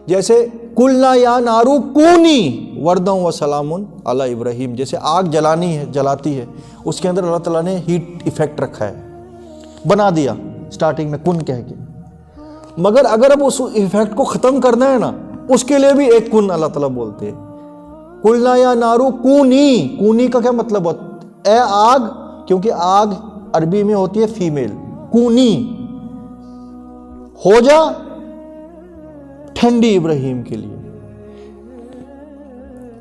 جیسے قلنا یا نارو کونی ورداً و سلام علی ابراہیم، جیسے آگ جلاتی ہے، اس کے اندر اللہ تعالیٰ نے ہیٹ ایفیکٹ رکھا ہے، بنا دیا سٹارٹنگ میں کن کہہ کے. مگر اگر اب اس ایفیکٹ کو ختم کرنا ہے نا، اس کے لیے بھی ایک کن اللہ تعالیٰ بولتے ہیں. قلنا یا نارو کونی، کونی کا کیا مطلب ہوتا ہے؟ اے آگ، کیونکہ آگ عربی میں ہوتی ہے فیمیل. کونی، ہو جا ٹھنڈی ابراہیم کے لیے.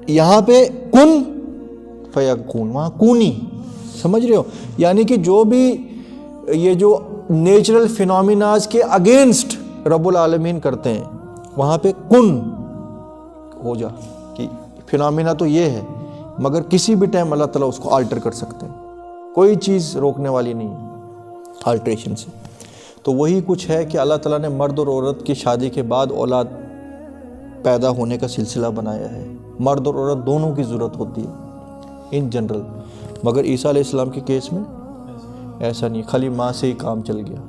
یہاں پہ کن فیکون، وہاں کونی. سمجھ رہے ہو؟ یعنی کہ جو بھی یہ جو نیچرل فینومیناز کے اگینسٹ رب العالمین کرتے ہیں، وہاں پہ کن ہو جا، کہ فینومینا تو یہ ہے، مگر کسی بھی ٹائم اللہ تعالیٰ اس کو آلٹر کر سکتے ہیں، کوئی چیز روکنے والی نہیں ہے آلٹریشن سے. تو وہی کچھ ہے کہ اللہ تعالیٰ نے مرد اور عورت کی شادی کے بعد اولاد پیدا ہونے کا سلسلہ بنایا ہے. مرد اور عورت دونوں کی ضرورت ہوتی ہے ان جنرل، مگر عیسیٰ علیہ السلام کے کیس میں ایسا نہیں، خالی ماں سے ہی کام چل گیا.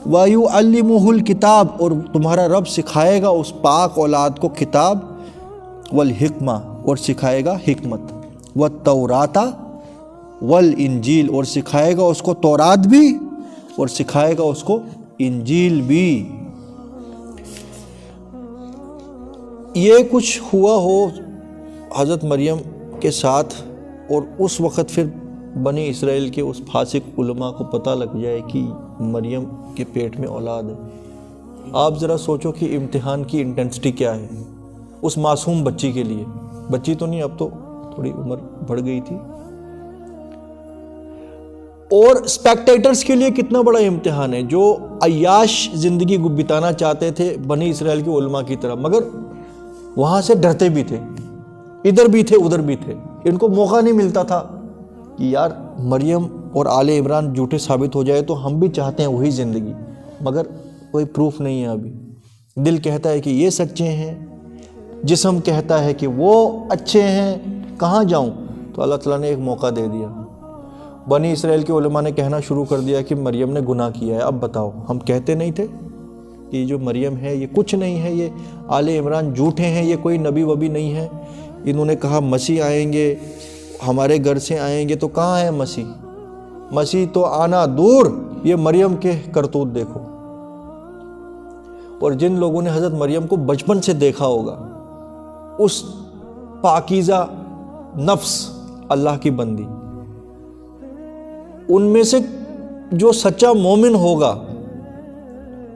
وَيُعَلِّمُهُ الْكِتَابَ، اور تمہارا رب سکھائے گا اس پاک اولاد کو کتاب، والحکمہ، اور سکھائے گا حکمت، والتوراۃ والانجیل، اور سکھائے گا اس کو تورات بھی اور سکھائے گا اس کو انجیل بھی. یہ کچھ ہوا ہو حضرت مریم کے ساتھ، اور اس وقت پھر بنی اسرائیل کے اس فاسق علماء کو پتہ لگ جائے کہ مریم کے پیٹ میں اولاد ہے. آپ ذرا سوچو کہ امتحان کی انٹینسٹی کیا ہے اس معصوم بچی کے لیے. بچی تو نہیں، اب تو تھوڑی عمر بڑھ گئی تھی. اور اسپیکٹیٹرز کے لیے کتنا بڑا امتحان ہے، جو عیاش زندگی بتانا چاہتے تھے بنی اسرائیل کے علماء کی طرح، مگر وہاں سے ڈرتے بھی تھے، ادھر بھی تھے ادھر بھی تھے. ان کو موقع نہیں ملتا تھا کہ یار مریم اور آل عمران جھوٹے ثابت ہو جائے تو ہم بھی چاہتے ہیں وہی زندگی، مگر کوئی پروف نہیں ہے ابھی. دل کہتا ہے کہ یہ سچے ہیں، جسم کہتا ہے کہ وہ اچھے ہیں، کہاں جاؤں؟ تو اللہ تعالیٰ نے ایک موقع دے دیا. بنی اسرائیل کے علماء نے کہنا شروع کر دیا کہ مریم نے گناہ کیا ہے. اب بتاؤ، ہم کہتے نہیں تھے کہ جو مریم ہے یہ کچھ نہیں ہے، یہ آل عمران جھوٹے ہیں، یہ کوئی نبی وبی نہیں ہے. انہوں نے کہا مسیح آئیں گے، ہمارے گھر سے آئیں گے، تو کہاں ہے مسیح؟ مسیح تو آنا دور، یہ مریم کے کرتوت دیکھو. اور جن لوگوں نے حضرت مریم کو بچپن سے دیکھا ہوگا، اس پاکیزہ نفس اللہ کی بندی، ان میں سے جو سچا مومن ہوگا،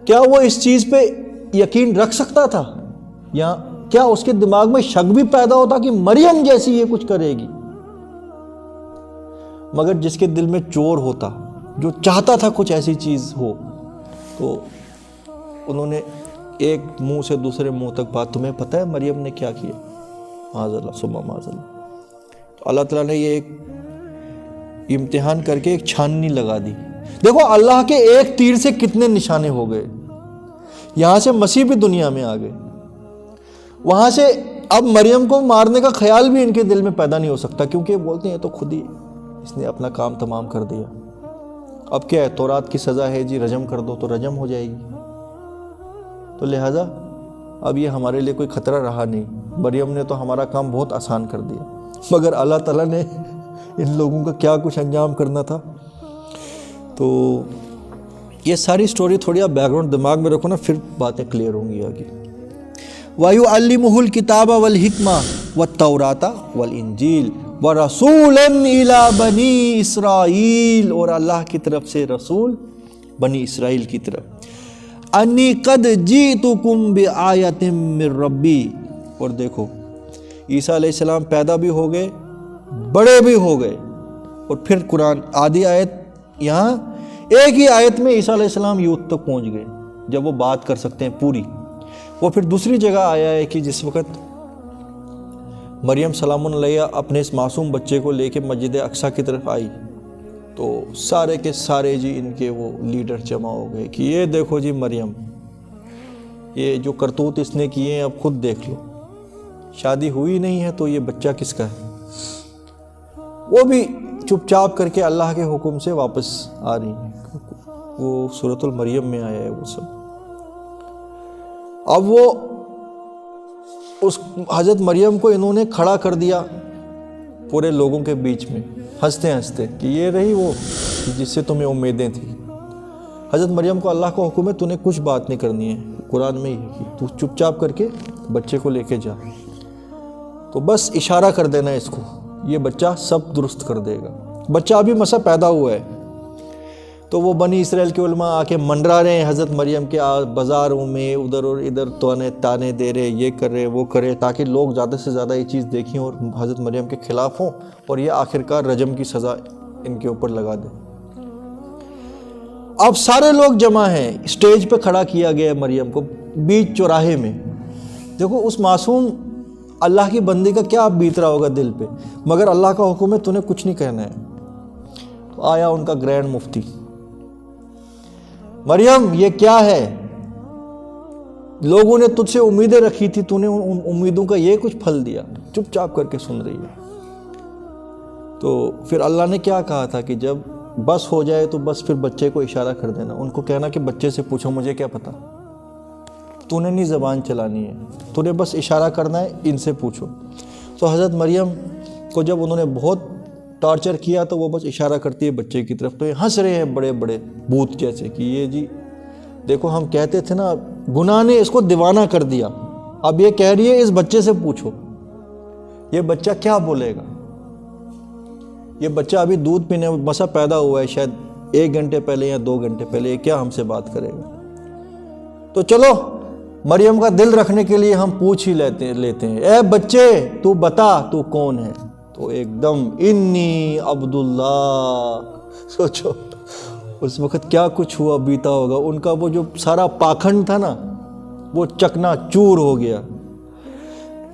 کیا وہ اس چیز پہ یقین رکھ سکتا تھا؟ یا کیا اس کے دماغ میں شک بھی پیدا ہوتا کہ مریم جیسی یہ کچھ کرے گی؟ مگر جس کے دل میں چور ہوتا، جو چاہتا تھا کچھ ایسی چیز ہو، تو انہوں نے ایک منہ سے دوسرے منہ تک بات. تمہیں پتہ ہے مریم نے کیا کیا؟ معاذ اللہ ثم معاذ اللہ. تو اللہ تعالیٰ نے یہ ایک امتحان کر کے ایک چھاننی لگا دی. دیکھو اللہ کے ایک تیر سے کتنے نشانے ہو گئے. یہاں سے مسیح بھی دنیا میں آ گئے، وہاں سے اب مریم کو مارنے کا خیال بھی ان کے دل میں پیدا نہیں ہو سکتا، کیونکہ بولتے ہیں تو خود ہی اس نے اپنا کام تمام کر دیا. اب کیا ہے، تورات کی سزا ہے جی رجم کر دو تو رجم ہو جائے گی. تو لہٰذا اب یہ ہمارے لیے کوئی خطرہ رہا نہیں. مریم نے تو ہمارا کام بہت آسان کر دیا، مگر اللہ تعالیٰ نے ان لوگوں کا کیا کچھ انجام کرنا تھا. تو یہ ساری سٹوری تھوڑی آپ بیک گراؤنڈ دماغ میں رکھو نا، پھر باتیں کلیئر ہوں گی آگے. وَيُعَلِّمُهُ الْكِتَابَ وَالْحِكْمَةَ وَالتَّوْرَاةَ وَالْإِنْجِيلَ وَرَسُولًا إِلَىٰ بَنِي إِسْرَائِيلَ، اور اللہ کی طرف سے رسول بنی اسرائیل کی طرف. انی قد جئتکم بآیۃ من ربی، اور دیکھو عیسیٰ علیہ السلام پیدا بھی ہو گئے، بڑے بھی ہو گئے، اور پھر قرآن آدھی آیت یہاں ایک ہی آیت میں عیسیٰ علیہ السلام یوتھ تک پہنچ گئے جب وہ بات کر سکتے ہیں پوری. وہ پھر دوسری جگہ آیا ہے کہ جس وقت مریم سلام علیہ اپنے اس معصوم بچے کو لے کے مسجد اقصیٰ کی طرف آئی، تو سارے کے سارے جی ان کے وہ لیڈر جمع ہو گئے کہ یہ دیکھو جی مریم، یہ جو کرتوت اس نے کیے ہیں اب خود دیکھ لو. شادی ہوئی نہیں ہے تو یہ بچہ کس کا ہے؟ وہ بھی چپ چاپ کر کے اللہ کے حکم سے واپس آ رہی ہیں. وہ سورۃ المریم میں آیا ہے وہ سب. اب وہ اس حضرت مریم کو انہوں نے کھڑا کر دیا پورے لوگوں کے بیچ میں ہنستے ہنستے کہ یہ رہی وہ جس سے تمہیں امیدیں تھیں. حضرت مریم کو اللہ کا حکم ہے تو نے کچھ بات نہیں کرنی ہے، قرآن میں ہی تو چپ چاپ کر کے بچے کو لے کے جا، تو بس اشارہ کر دینا اس کو، یہ بچہ سب درست کر دے گا. بچہ ابھی مسا پیدا ہوا ہے. تو وہ بنی اسرائیل کے علماء آ کے منڈرا رہے ہیں حضرت مریم کے بازاروں میں، ادھر اور ادھر تانے دے رہے، یہ کر رہے وہ کر رہے، تاکہ لوگ زیادہ سے زیادہ یہ چیز دیکھیں اور حضرت مریم کے خلاف ہوں، اور یہ آخرکار رجم کی سزا ان کے اوپر لگا دیں. اب سارے لوگ جمع ہیں، اسٹیج پہ کھڑا کیا گیا مریم کو بیچ چوراہے میں. دیکھو اس معصوم اللہ کی بندی کا کیا بیت رہا ہوگا دل پہ، مگر اللہ کا حکم ہے تو نے کچھ نہیں کہنا ہے. تو آیا ان کا گرینڈ مفتی، مریم یہ کیا ہے؟ لوگوں نے تجھ سے امیدیں رکھی تھی، تو نے ان امیدوں کا یہ کچھ پھل دیا. چپ چاپ کر کے سن رہی ہے. تو پھر اللہ نے کیا کہا تھا کہ جب بس ہو جائے تو بس پھر بچے کو اشارہ کر دینا، ان کو کہنا کہ بچے سے پوچھو مجھے کیا پتا، تو نے نہیں زبان چلانی ہے، تو نے بس اشارہ کرنا ہے، ان سے پوچھو. تو حضرت مریم کو جب انہوں نے بہت ٹارچر کیا تو وہ بس اشارہ کرتی ہے بچے کی طرف، تو یہ ہنس رہے ہیں بڑے بڑے بھوت جیسے کہ یہ جی دیکھو ہم کہتے تھے نا، گناہ نے اس کو دیوانہ کر دیا، اب یہ کہہ رہی ہے اس بچے سے پوچھو، یہ بچہ کیا بولے گا. یہ بچہ ابھی دودھ پینے مسا پیدا ہوا ہے، شاید 1 گھنٹے پہلے یا 2 گھنٹے پہلے، یہ کیا ہم سے بات کرے گا. تو چلو مریم کا دل رکھنے کے لیے ہم پوچھ ہی لیتے ہیں، اے بچے تو بتا تو کون ہے. تو ایک دم انی عبداللہ. سوچو اس وقت کیا کچھ ہوا بیتا ہوگا. ان کا وہ جو سارا پاکھنڈ تھا نا وہ چکنا چور ہو گیا.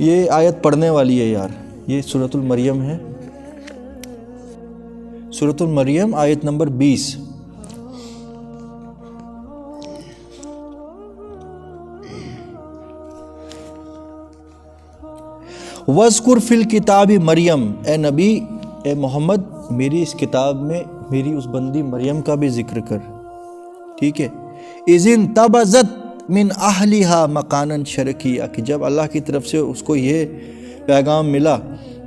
یہ آیت پڑھنے والی ہے یار، یہ سورۃ المریم ہے، سورۃ المریم آیت نمبر 20. وَاذْكُرْ فِي الْكِتَابِ مریم، اے نبی اے محمد میری اس کتاب میں میری اس بندی مریم کا بھی ذکر کر. ٹھیک ہے. اِذِ انْتَبَذَتْ مِنْ أَهْلِهَا مَكَانًا شَرْقِيًّا، کہ جب اللہ کی طرف سے اس کو یہ پیغام ملا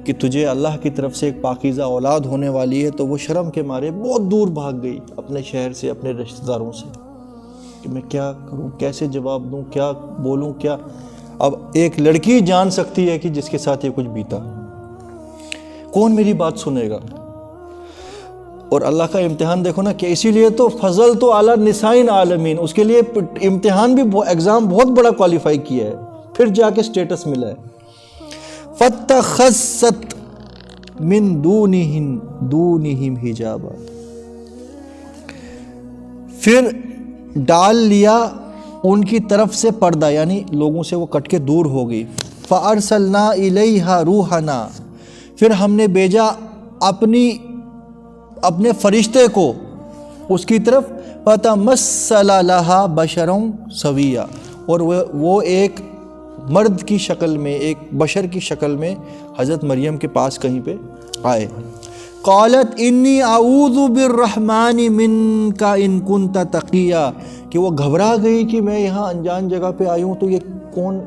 کہ تجھے اللہ کی طرف سے ایک پاکیزہ اولاد ہونے والی ہے، تو وہ شرم کے مارے بہت دور بھاگ گئی اپنے شہر سے، اپنے رشتہ داروں سے، کہ میں کیا کروں، کیسے جواب دوں، کیا بولوں، کیا. اب ایک لڑکی جان سکتی ہے کہ جس کے ساتھ یہ کچھ بیتا، کون میری بات سنے گا. اور اللہ کا امتحان دیکھو نا، کہ اسی لیے تو فضل تو اعلیٰ نسائن عالمین، اس کے لیے امتحان بھی ایگزام بہت بڑا کوالیفائی کیا ہے، پھر جا کے سٹیٹس ملا ہے. فَاتَّخَذَتْ من دونہم حجابا، پھر ڈال لیا ان کی طرف سے پردہ، یعنی لوگوں سے وہ کٹ کے دور ہو گئی. فَأَرْسَلْنَا إِلَيْهَا رُوحَنَا، پھر ہم نے بھیجا اپنے فرشتے کو اس کی طرف. فَتَمَثَّلَ لَهَا بَشَرًا سَوِيًّا، اور وہ ایک مرد کی شکل میں، ایک بشر کی شکل میں حضرت مریم کے پاس کہیں پہ آئے. قالت انی اعوذ بالرحمن منک ان کنت تقیا، کہ وہ گھبرا گئی کہ میں یہاں انجان جگہ پہ آئی ہوں تو یہ کون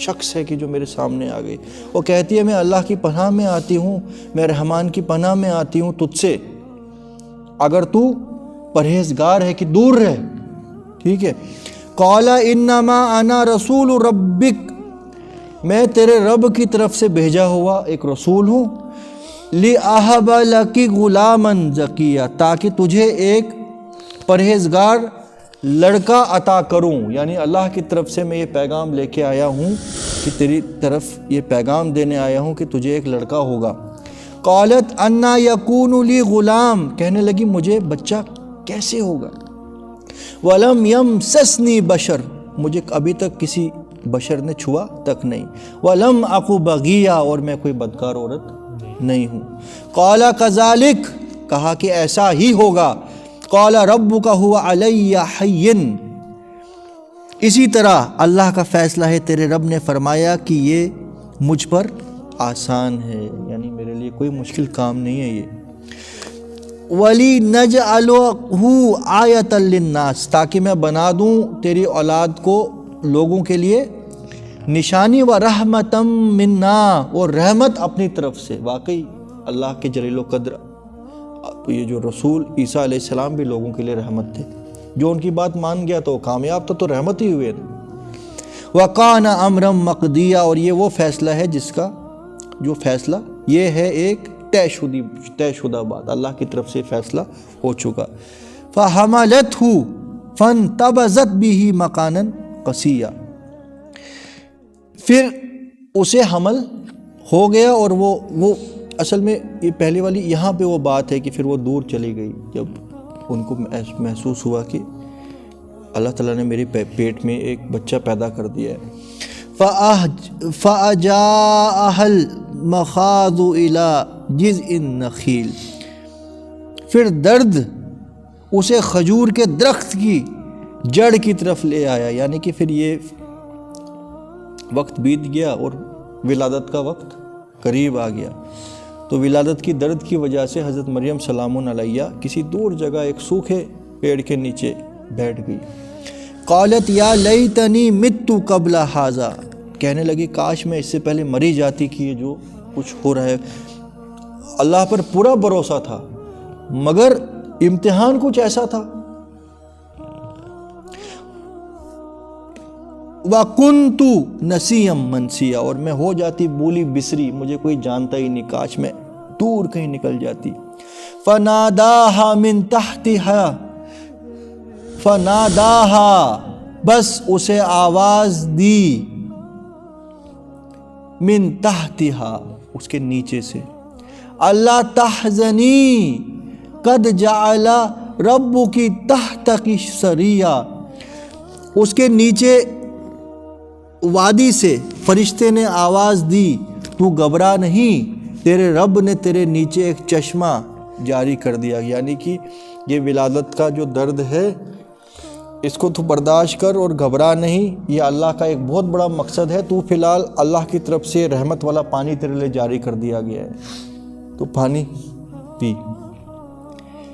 شخص ہے کہ جو میرے سامنے آ گئی. وہ کہتی ہے میں اللہ کی پناہ میں آتی ہوں، میں رحمان کی پناہ میں آتی ہوں تجھ سے، اگر تو پرہیزگار ہے کہ دور رہ. ٹھیک ہے. قال انما انا رسول ربک، میں تیرے رب کی طرف سے بھیجا ہوا ایک رسول ہوں. لِأَهَبَ لَكِ غُلَامًا زَكِيًّا، تاکہ تجھے ایک پرہیزگار لڑکا عطا کروں، یعنی اللہ کی طرف سے میں یہ پیغام لے کے آیا ہوں کہ تیری طرف یہ پیغام دینے آیا ہوں کہ تجھے ایک لڑکا ہوگا. قالت انا یکون لی غلام، کہنے لگی مجھے بچہ کیسے ہوگا. وَلَمْ يَمْسَسْنِي بَشَرٌ، مجھے ابھی تک کسی بشر نے چھوا تک نہیں. وَلَمْ أَقُ بَغِيًّا، اور میں کوئی بدکار عورت نہیں ہوں. قَالَ كَذَلِكَ، کہا کہ ایسا ہی ہوگا. قَالَ رَبُّكَ هُوَ عَلَيَّ حَيٍّ، اسی طرح اللہ کا فیصلہ ہے، تیرے رب نے فرمایا کہ یہ مجھ پر آسان ہے، یعنی میرے لیے کوئی مشکل کام نہیں ہے یہ. وَلِنَجْعَلَهُ آیَةً لِلنَّاسِ، تاکہ میں بنا دوں تیری اولاد کو لوگوں کے لیے نشانی. وَرَحْمَةً مِنَّا، اور رحمت اپنی طرف سے. واقعی اللہ کے جلیل و قدر یہ جو رسول عیسیٰ علیہ السلام بھی لوگوں کے لیے رحمت تھے، جو ان کی بات مان گیا تو کامیاب تھا، تو رحمت ہی ہوئے. وَقَانَ أَمْرًا مَقْضِيًّا، اور یہ وہ فیصلہ ہے جس کا جو فیصلہ یہ ہے ایک طے شدہ بات، اللہ کی طرف سے فیصلہ ہو چکا. فَحَمَلَتْهُ فَانْتَبَذَتْ بِهِ مَكَانًا قَصِيًّا، پھر اسے حمل ہو گیا، اور وہ اصل میں یہ پہلی والی یہاں پہ وہ بات ہے کہ پھر وہ دور چلی گئی جب ان کو محسوس ہوا کہ اللہ تعالیٰ نے میری پیٹ میں ایک بچہ پیدا کر دیا ہے. فَأَجَاءَهَا الْمَخَاضُ إِلَى جِذْعِ النَّخِيلِ، پھر درد اسے کھجور کے درخت کی جڑ کی طرف لے آیا، یعنی کہ پھر یہ وقت بیت گیا اور ولادت کا وقت قریب آ گیا. تو ولادت کی درد کی وجہ سے حضرت مریم سلام علیہ کسی دور جگہ ایک سوکھے پیڑ کے نیچے بیٹھ گئی. قالت یا لیتنی مت قبل ھذا، کہنے لگی کاش میں اس سے پہلے مری جاتی کہ یہ جو کچھ ہو رہا ہے. اللہ پر پورا بھروسہ تھا مگر امتحان کچھ ایسا تھا. وَكُنْتُ نَسِيًّا مَنْسِيًّا، اور میں ہو جاتی بولی بسری، مجھے کوئی جانتا ہی نہیں، کاش میں دور کہیں نکل جاتی. فَنَادَاهَا مِن تَحْتِهَا، فَنَادَاهَا، بس اسے آواز دی، من تحتها، اس کے نیچے سے، اللہ تحزنی قد جعل ربک تحتک سریا، اس کے نیچے وادی سے فرشتے نے آواز دی تو گھبرا نہیں، تیرے رب نے تیرے نیچے ایک چشمہ جاری کر دیا. یعنی کہ یہ ولادت کا جو درد ہے اس کو تو برداشت کر اور گھبرا نہیں، یہ اللہ کا ایک بہت بڑا مقصد ہے. تو فی الحال اللہ کی طرف سے رحمت والا پانی تیرے لیے جاری کر دیا گیا ہے، تو پانی پی.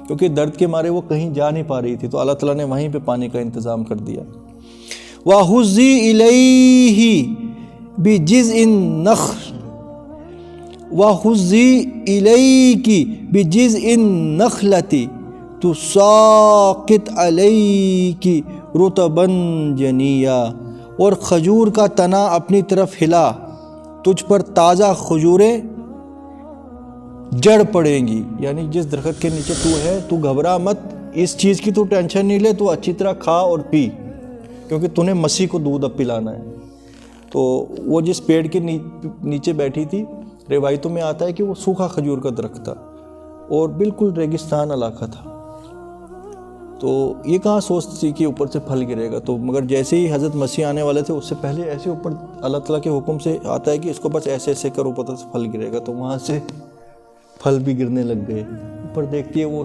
کیونکہ درد کے مارے وہ کہیں جا نہیں پا رہی تھی، تو اللہ تعالیٰ نے وہیں پہ پانی کا انتظام کر دیا. وَحُزِّي إِلَيْهِ بِجِذْعِ النَّخْلِ، وَحُزِّي إِلَيْكِ بِجِذْعِ النَّخْلَةِ تُسَاقِطْ عَلَيْكِ رُطَبًا جَنِيًّا، اور کھجور کا تنا اپنی طرف ہلا، تجھ پر تازہ کھجوریں جڑ پڑیں گی. یعنی جس درخت کے نیچے تو ہے تو گھبرا مت، اس چیز کی تو ٹینشن نہیں لے، تو اچھی طرح کھا اور پی، کیونکہ تو نے مسیح کو دودھ اب پلانا ہے. تو وہ جس پیڑ کے نیچے بیٹھی تھی روایتوں میں آتا ہے کہ وہ سوکھا کھجور کا درخت تھا اور بالکل ریگستان علاقہ تھا، تو یہ کہاں سوچتی تھی کہ اوپر سے پھل گرے گا، تو مگر جیسے ہی حضرت مسیح آنے والے تھے اس سے پہلے ایسے اوپر اللہ تعالیٰ کے حکم سے آتا ہے کہ اس کو بس ایسے ایسے کرو پتہ سے پھل گرے گا، تو وہاں سے پھل بھی گرنے لگ گئے۔ اوپر دیکھتی ہے وہ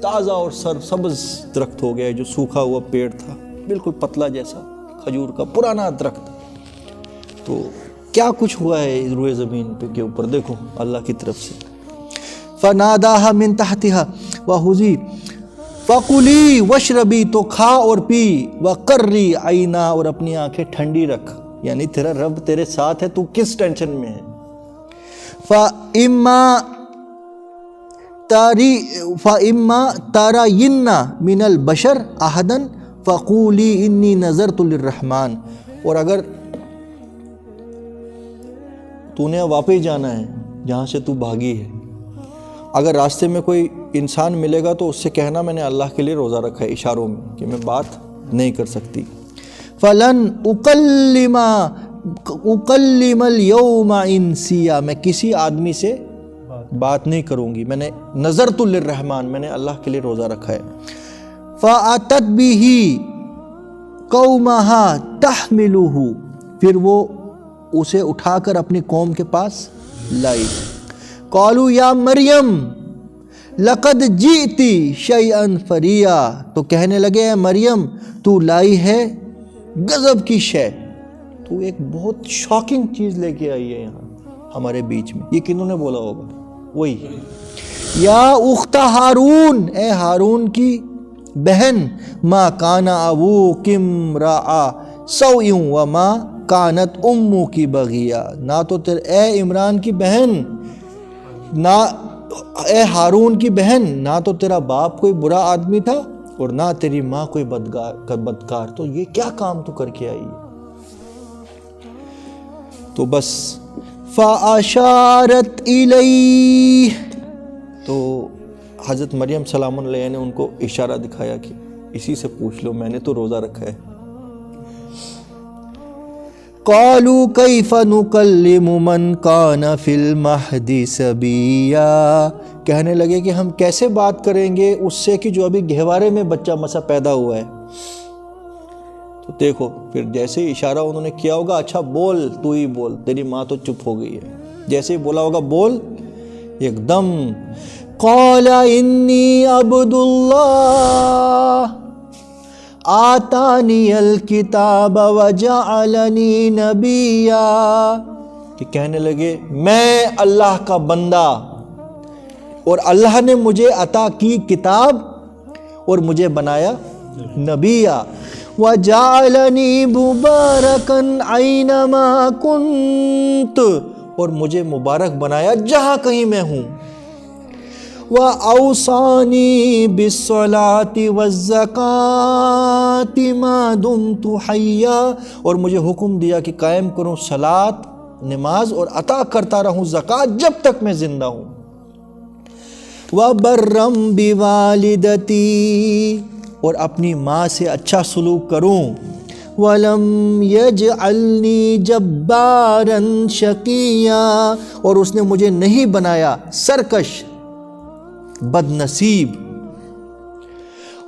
تازہ اور سبز درخت ہو گیا، جو سوکھا ہوا پیڑ تھا بالکل پتلا جیسا کھجور کا پرانا درخت۔ تو کیا کچھ ہوا ہے روئے زمین پہ کے اوپر، دیکھو اللہ کی طرف سے۔ فناداها من تحتها وحزی فَقُلِي وَاشْرَبِي، تو کھا اور پی، وَقَرِّي عَيْنَا، اور اپنی آنکھیں ٹھنڈی رکھ، یعنی تیرا رب تیرے ساتھ ہے، تو کس ٹینشن میں ہے۔ فَإِمَّا تَرَيِنَّ مِنَ الْبَشَرِ أَحَدًا فَقُولِي إِنِّي نَذَرْتُ لِلرَّحْمَنِ، اور اگر تو نے واپس جانا ہے جہاں سے تو بھاگی ہے، اگر راستے میں کوئی انسان ملے گا تو اس سے کہنا میں نے اللہ کے لیے روزہ رکھا ہے، اشاروں میں کہ میں بات نہیں کر سکتی۔ فَلَنْ أُكَلِّمَ الْيَوْمَ إِنسِيًّا، میں کسی آدمی سے بات نہیں کروں گی، میں نے نذرت للرحمن، میں نے اللہ کے لیے روزہ رکھا ہے۔ فَأَتَتْ بِهِ قَوْمَهَا تَحْمِلُهُ، پھر وہ اسے اٹھا کر اپنی قوم کے پاس لائی۔ قالوا یا مریم لقد جئتی شیئا فریا، تو کہنے لگے اے مریم تو لائی ہے غضب کی شے، تو ایک بہت شاکنگ چیز لے کے آئی ہے یہاں ہمارے بیچ میں۔ یہ کنہوں نے بولا ہوگا؟ وہی یا اخت ہارون، اے ہارون کی بہن، ما کان ابوک امرأ سوء وما کانت امک بغیا، نہ تو اے عمران کی بہن، نہ اے ہارون کی بہن، نہ تو تیرا باپ کوئی برا آدمی تھا اور نہ تیری ماں کوئی بدکار، تو یہ کیا کام تو کر کے آئی ہے؟ تو بس فَأَشَارَتْ إِلَيْهِ، تو حضرت مریم سلام اللہ علیہ نے ان کو اشارہ دکھایا کہ اسی سے پوچھ لو، میں نے تو روزہ رکھا ہے۔ قالوا کیف نکلم من کان فی المہد صبیا، کہنے لگے کہ ہم کیسے بات کریں گے اس سے کہ جو ابھی گہوارے میں بچہ مسا پیدا ہوا ہے۔ تو دیکھو پھر جیسے ہی اشارہ انہوں نے کیا ہوگا، اچھا بول، تو ہی بول، تیری ماں تو چپ ہو گئی ہے، جیسے ہی بولا ہوگا بول، ایک دم قال انی عبد اللہ آتانی الکتاب وجعلنی نبیا، کہ کہنے لگے میں اللہ کا بندہ اور اللہ نے مجھے عطا کی کتاب اور مجھے بنایا نبیا، وجعلنی مبارکا اینما کنت، اور مجھے مبارک بنایا جہاں کہیں میں ہوں، وَأَوْصَانِي بِالصَّلَاةِ وَالزَّكَاةِ مَا دُمْتُ حَيًّا، اور مجھے حکم دیا کہ قائم کروں صلاۃ، نماز، اور عطا کرتا رہوں زکوٰۃ جب تک میں زندہ ہوں۔ وَبَرًّا بِوَالِدَتِي، اور اپنی ماں سے اچھا سلوک کروں۔ وَلَمْ يَجْعَلْنِي جَبَّارًا شَقِيًّا، اور اس نے مجھے نہیں بنایا سرکش، بد نصیب۔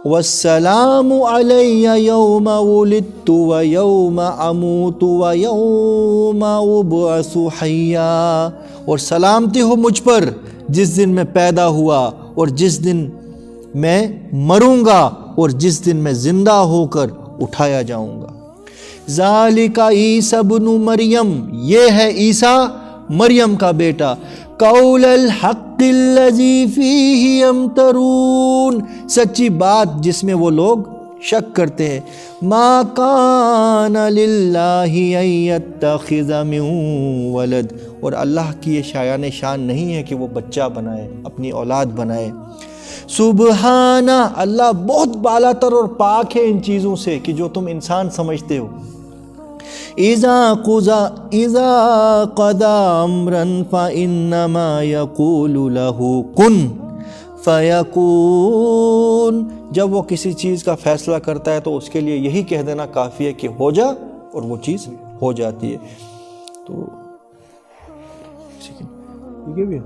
والسلام علی یوم ولدت ویوم اموت ویوم ابعث حیا، اور سلامتی ہو مجھ پر جس دن میں پیدا ہوا اور جس دن میں مروں گا اور جس دن میں زندہ ہو کر اٹھایا جاؤں گا۔ ذالک عیسی ابن مریم، یہ ہے عیسیٰ مریم کا بیٹا، قول الحق الذی فیہ یمترون، سچی بات جس میں وہ لوگ شک کرتے ہیں۔ ما کان للہ ان یتخذ من ولد، اور اللہ کی یہ شایان شان نہیں ہے کہ وہ بچہ بنائے، اپنی اولاد بنائے۔ سبحانہ، اللہ بہت بالا تر اور پاک ہے ان چیزوں سے کہ جو تم انسان سمجھتے ہو۔ اذا قضى امرا فانما يقول له كن فيكون، جب وہ کسی چیز کا فیصلہ کرتا ہے تو اس کے لیے یہی کہہ دینا کافی ہے کہ ہو جا، اور وہ چیز ہو جاتی ہے۔ تو ٹھیک ہے بھی.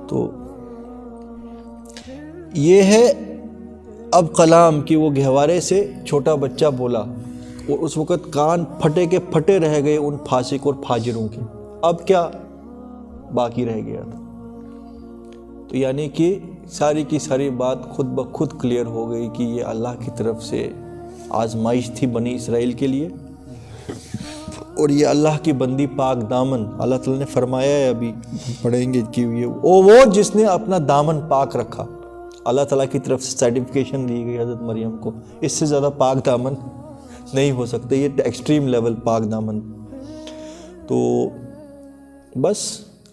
تو یہ ہے اب کلام کی وہ گہوارے سے چھوٹا بچہ بولا اور اس وقت کان پھٹے کے پھٹے رہ گئے ان فاسق اور فاجروں کے. اب کیا باقی رہ گیا تھا؟ تو یعنی کہ ساری کی ساری بات خود بخود کلیئر ہو گئی کہ یہ اللہ کی طرف سے آزمائش تھی بنی اسرائیل کے لیے، اور یہ اللہ کی بندی پاک دامن. اللہ تعالیٰ نے فرمایا ہے، ابھی پڑھیں گے کہ وہ جس نے اپنا دامن پاک رکھا. اللہ تعالیٰ کی طرف سے سرٹیفکیشن دی گئی حضرت مریم کو. اس سے زیادہ پاک دامن نہیں ہو سکتے، یہ ایکسٹریم لیول پاک دامن. تو بس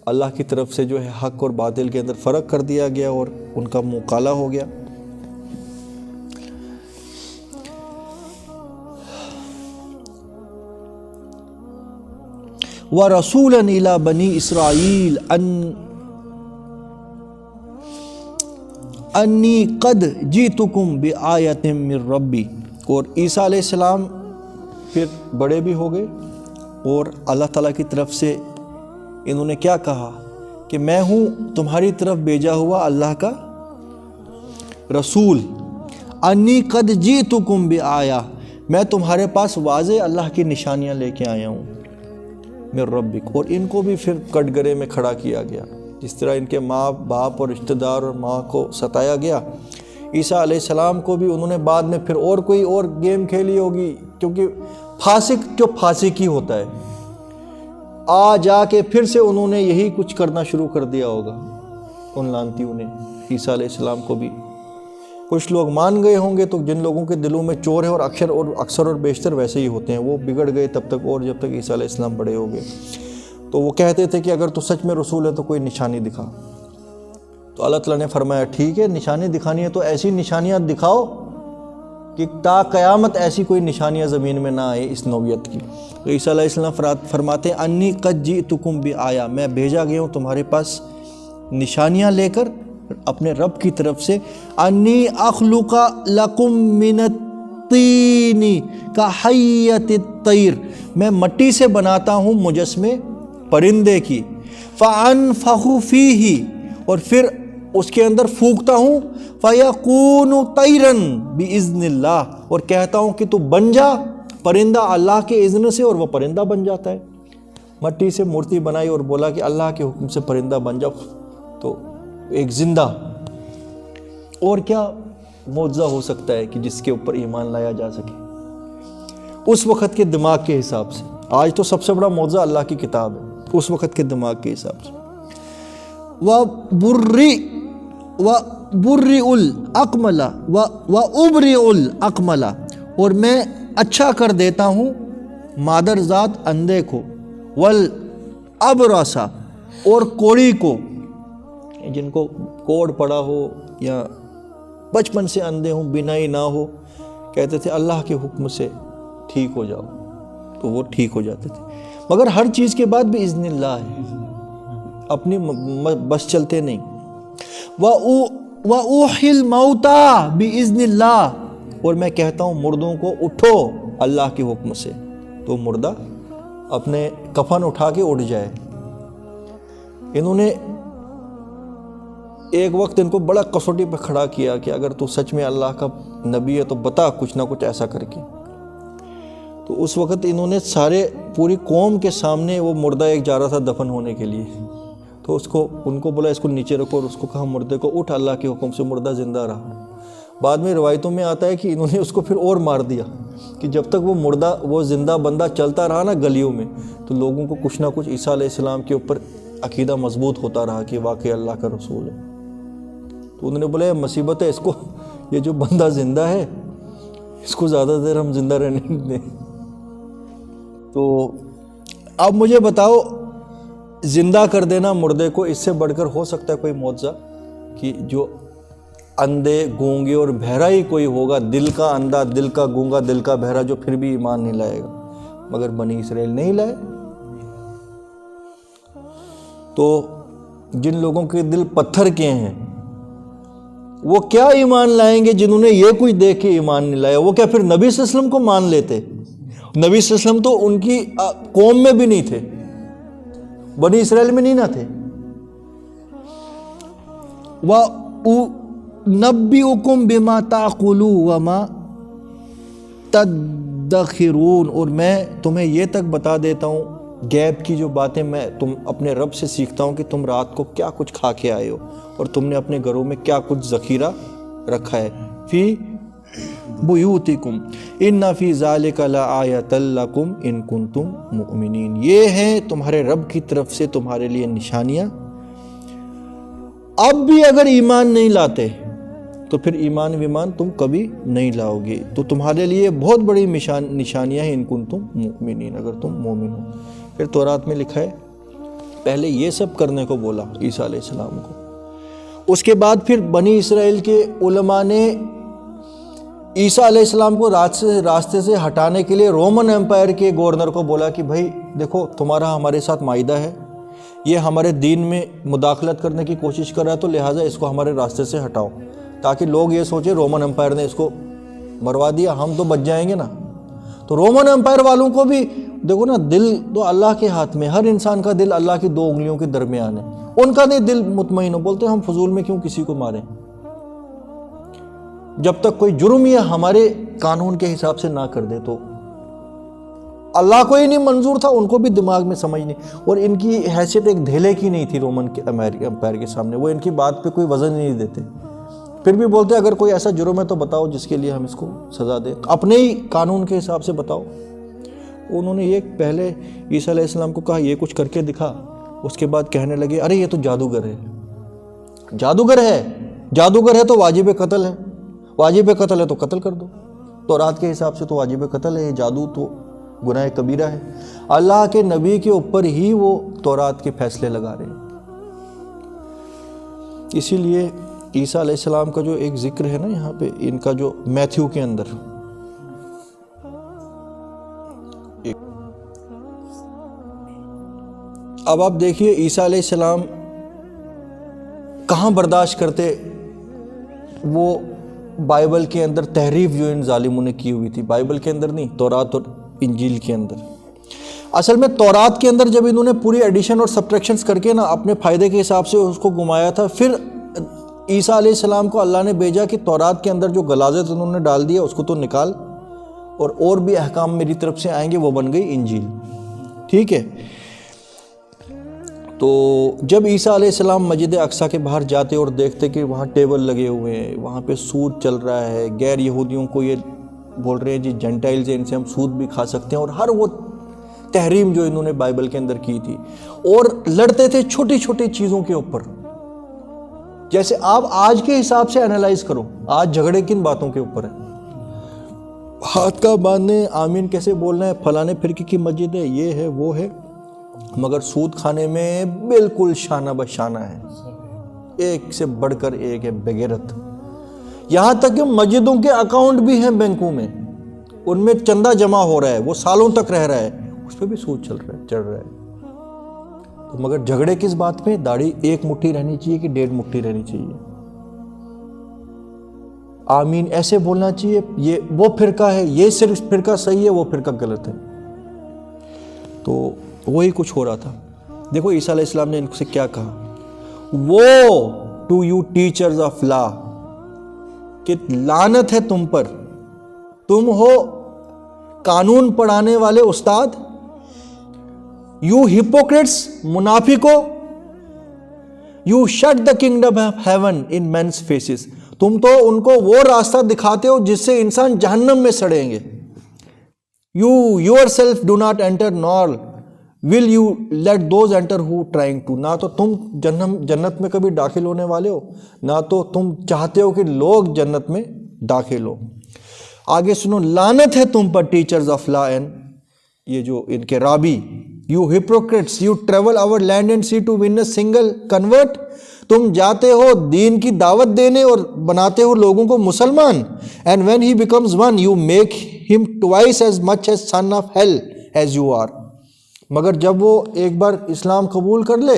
اللہ کی طرف سے جو ہے حق اور باطل کے اندر فرق کر دیا گیا اور ان کا منہ کالا ہو گیا. وَرَسُولًا إِلَى بَنِي إِسْرَائِيلَ أَنِّي قَدْ جِئْتُكُمْ بِآيَةٍ مِّن رَّبِّي. اور عیسیٰ علیہ السلام پھر بڑے بھی ہو گئے اور اللہ تعالیٰ کی طرف سے انہوں نے کیا کہا کہ میں ہوں تمہاری طرف بھیجا ہوا اللہ کا رسول. انی قد جئتکم بآیہ، میں تمہارے پاس واضح اللہ کی نشانیاں لے کے آیا ہوں من ربک. اور ان کو بھی پھر کٹ گرے میں کھڑا کیا گیا، جس طرح ان کے ماں باپ اور رشتہ دار اور ماں کو ستایا گیا. عیسیٰ علیہ السلام کو بھی انہوں نے بعد میں پھر اور کوئی اور گیم کھیلی ہوگی، کیونکہ فاسق جو فاسق ہی ہوتا ہے، آ جا کے پھر سے انہوں نے یہی کچھ کرنا شروع کر دیا ہوگا ان لانتیوں نے. عیسیٰ علیہ السلام کو بھی کچھ لوگ مان گئے ہوں گے، تو جن لوگوں کے دلوں میں چور ہے اور اکثر اور بیشتر ویسے ہی ہوتے ہیں، وہ بگڑ گئے تب تک اور جب تک عیسیٰ علیہ السلام بڑے ہو گئے. تو وہ کہتے تھے کہ اگر تو سچ میں رسول ہے تو کوئی نشانی دکھا. تو اللہ تعالیٰ نے فرمایا ٹھیک ہے، نشانی دکھانی ہے تو ایسی نشانیاں دکھاؤ کہ تا قیامت ایسی کوئی نشانیاں زمین میں نہ آئے اس نوعیت کی. تو عیسیٰ علیہ السلام فرماتے ہیں انی قد جئتکم بآیہ، میں بھیجا گیا ہوں تمہارے پاس نشانیاں لے کر اپنے رب کی طرف سے. انی اخلق لکم من الطین کحیۃ الطیر، میں مٹی سے بناتا ہوں مجسمے پرندے کی. فانفخ فیہ، اور پھر اس کے اندر پھونکتا ہوں. فیکون طیرا باذن اللہ، اور کہتا ہوں کہ تو بن جا پرندہ اللہ کے اذن سے، اور وہ پرندہ بن جاتا ہے. مٹی سے مورتی بنائی اور بولا کہ اللہ کے حکم سے پرندہ بن جاؤ، تو ایک زندہ. اور کیا معجزہ ہو سکتا ہے کہ جس کے اوپر ایمان لایا جا سکے اس وقت کے دماغ کے حساب سے؟ آج تو سب سے بڑا معجزہ اللہ کی کتاب ہے، اس وقت کے دماغ کے حساب سے. وَبُرِّئُ الْأَقْمَلَ وَأُبْرِئُ الْأَقْمَلَ، اور میں اچھا کر دیتا ہوں مادر ذات اندھے کو. وَالْأَبْرَصَ، اور کوڑی کو، جن کو کوڑ پڑا ہو یا بچپن سے اندھے ہوں، بینائی نہ ہو، کہتے تھے اللہ کے حکم سے ٹھیک ہو جاؤ، تو وہ ٹھیک ہو جاتے تھے. مگر ہر چیز کے بعد بِإِذْنِ اللہ ہے، اپنی بس چلتے نہیں. وَأُحْيِي الْمَوْتَى بِإِذْنِ اللَّهِ، اور میں کہتا ہوں مردوں کو اٹھو اللہ کے حکم سے، تو مردہ اپنے کفن اٹھا کے اٹھ جائے. انہوں نے ایک وقت ان کو بڑا کسوٹی پہ کھڑا کیا کہ اگر تو سچ میں اللہ کا نبی ہے تو بتا کچھ نہ کچھ ایسا کر کے. تو اس وقت انہوں نے پوری قوم کے سامنے وہ مردہ ایک جا رہا تھا دفن ہونے کے لیے، تو ان کو بولا اس کو نیچے رکھو، اور اس کو کہا مردے کو اٹھ، اللہ کے حکم سے مردہ زندہ رہا. بعد میں روایتوں میں آتا ہے کہ انہوں نے اس کو پھر اور مار دیا کہ جب تک وہ زندہ بندہ چلتا رہا نا گلیوں میں، تو لوگوں کو کچھ نہ کچھ عیسیٰ علیہ السلام کے اوپر عقیدہ مضبوط ہوتا رہا کہ واقعی اللہ کا رسول ہے. تو انہوں نے بولا یہ مصیبت ہے، اس کو، یہ جو بندہ زندہ ہے اس کو زیادہ دیر ہم زندہ رہنے نہیں دیں. تو اب مجھے بتاؤ، زندہ کر دینا مردے کو، اس سے بڑھ کر ہو سکتا ہے کوئی معجزہ کہ جو اندھے گونگے اور بہرا ہی کوئی ہوگا، دل کا اندھا، دل کا گونگا، دل کا بہرا، جو پھر بھی ایمان نہیں لائے گا. مگر بنی اسرائیل نہیں لائے. تو جن لوگوں کے دل پتھر کے ہیں وہ کیا ایمان لائیں گے؟ جنہوں نے یہ کچھ دیکھ کے ایمان نہیں لایا، وہ کیا پھر نبی صلی اللہ علیہ وسلم کو مان لیتے؟ نبی صلی اللہ علیہ وسلم تو ان کی قوم میں بھی نہیں تھے، بنی اسرائیل میں نہیں نہ تھے. وَأُنَبِّئُكُمْ بِمَا تَأْكُلُونَ وَمَا تَدَّخِرُونَ، اور میں تمہیں یہ تک بتا دیتا ہوں غیب کی جو باتیں میں اپنے رب سے سیکھتا ہوں کہ تم رات کو کیا کچھ کھا کے آئے ہو اور تم نے اپنے گھروں میں کیا کچھ ذخیرہ رکھا ہے. فی بیوتکم ان فی ذالک لآیۃ لکم ان کنتم مؤمنین، یہ ہیں تمہارے رب کی طرف سے تمہارے لیے نشانیاں. اب بھی اگر ایمان نہیں لاتے تو پھر ایمان ویمان تم کبھی نہیں لاؤ گے، تو تمہارے لیے بہت بڑی نشانیاں ہیں ان کنتم مؤمنین، اگر تم مومن ہو. پھر تورات میں لکھا ہے پہلے یہ سب کرنے کو بولا عیسیٰ علیہ السلام کو، اس کے بعد پھر بنی اسرائیل کے علماء نے عیسیٰ علیہ السلام کو راستے سے ہٹانے کے لیے رومن امپائر کے گورنر کو بولا کہ بھائی دیکھو تمہارا ہمارے ساتھ معاہدہ ہے، یہ ہمارے دین میں مداخلت کرنے کی کوشش کر رہا ہے، تو لہٰذا اس کو ہمارے راستے سے ہٹاؤ، تاکہ لوگ یہ سوچے رومن امپائر نے اس کو مروا دیا، ہم تو بچ جائیں گے نا. تو رومن امپائر والوں کو بھی دیکھو نا، دل تو اللہ کے ہاتھ میں، ہر انسان کا دل اللہ کی 2 انگلیوں کے درمیان ہے، ان کا نہیں دل مطمئن ہو، بولتے ہیں ہم فضول میں کیوں کسی کو ماریں، جب تک کوئی جرم یہ ہمارے قانون کے حساب سے نہ کر دے. تو اللہ کو ہی نہیں منظور تھا، ان کو بھی دماغ میں سمجھ نہیں، اور ان کی حیثیت ایک دھیلے کی نہیں تھی رومن کے امپائر کے سامنے، وہ ان کی بات پہ کوئی وزن نہیں دیتے. پھر بھی بولتے اگر کوئی ایسا جرم ہے تو بتاؤ جس کے لیے ہم اس کو سزا دیں، اپنے ہی قانون کے حساب سے بتاؤ. انہوں نے یہ پہلے عیسیٰ علیہ السلام کو کہا یہ کچھ کر کے دکھا، اس کے بعد کہنے لگے ارے یہ تو جادوگر ہے. جادوگر ہے تو واجب قتل ہے، واجب قتل ہے تو قتل کر دو. تورات کے حساب سے تو واجب قتل ہے، جادو تو گناہ کبیرہ ہے. اللہ کے نبی کے اوپر ہی وہ تورات کے فیصلے لگا رہے ہیں. اسی لیے عیسیٰ علیہ السلام کا جو ایک ذکر ہے نا یہاں پہ، ان کا جو میتھیو کے اندر، اب آپ دیکھیے عیسیٰ علیہ السلام کہاں برداشت کرتے وہ بائبل کے اندر تحریف جو ان ظالموں نے کی ہوئی تھی، بائبل کے اندر نہیں، تورات اور انجیل کے اندر. اصل میں تورات کے اندر جب انہوں نے پوری ایڈیشن اور سبٹریکشنز کر کے نا اپنے فائدے کے حساب سے اس کو گھمایا تھا، پھر عیسیٰ علیہ السلام کو اللہ نے بھیجا کہ تورات کے اندر جو غلاظت انہوں نے ڈال دیا اس کو تو نکال، اور بھی احکام میری طرف سے آئیں گے، وہ بن گئی انجیل. ٹھیک ہے. تو جب عیسیٰ علیہ السلام مسجد اقصیٰ کے باہر جاتے اور دیکھتے کہ وہاں ٹیبل لگے ہوئے ہیں، وہاں پہ سود چل رہا ہے، غیر یہودیوں کو یہ بول رہے ہیں جی جینٹائلز ہیں، ان سے ہم سود بھی کھا سکتے ہیں، اور ہر وہ تحریم جو انہوں نے بائبل کے اندر کی تھی، اور لڑتے تھے چھوٹی چھوٹی چیزوں کے اوپر. جیسے آپ آج کے حساب سے انالائز کرو، آج جھگڑے کن باتوں کے اوپر ہیں؟ ہاتھ کا باندھنے، آمین کیسے بولنا ہے، فلانے فرقے کی مسجد ہے، یہ ہے وہ ہے، مگر سود کھانے میں بالکل شانہ بشانہ ہے، ایک سے بڑھ کر ایک ہے بغیرت. یہاں تک کہ مسجدوں کے اکاؤنٹ بھی ہیں بینکوں میں، ان میں چندہ جمع ہو رہا ہے، وہ سالوں تک رہ رہا ہے، اس پہ بھی سود چڑھ رہا ہے. تو مگر جھگڑے کس بات پہ؟ داڑھی 1 مٹھی رہنی چاہیے کہ 1.5 مٹھی رہنی چاہیے، آمین ایسے بولنا چاہیے، یہ وہ فرقہ ہے، یہ صرف فرقہ صحیح ہے، وہ فرقہ غلط ہے. تو وہی کچھ ہو رہا تھا. دیکھو عیسیٰ علیہ السلام نے ان سے کیا کہا، وہ to you teachers of law, کہ لعنت ہے تم پر، تم ہو قانون پڑھانے والے استاد، یو ہپوکریٹس، منافقو، you shut the kingdom of heaven in men's faces, تم تو ان کو وہ راستہ دکھاتے ہو جس سے انسان جہنم میں سڑیں گے. You your self do not inter Noor will you let those enter who trying to، نہ تو تم جنت میں کبھی داخل ہونے والے ہو، نہ تو تم چاہتے ہو کہ لوگ جنت میں داخل ہو. آگے سنو، لعنت ہے تم پر ٹیچرز آف لا اینڈ، یہ جو ان کے رابی، you hypocrites you travel our land and sea to win a single convert، تم جاتے ہو دین کی دعوت دینے اور بناتے ہو لوگوں کو مسلمان، and when he becomes one you make him twice as much as son of hell as you are، مگر جب وہ ایک بار اسلام قبول کر لے،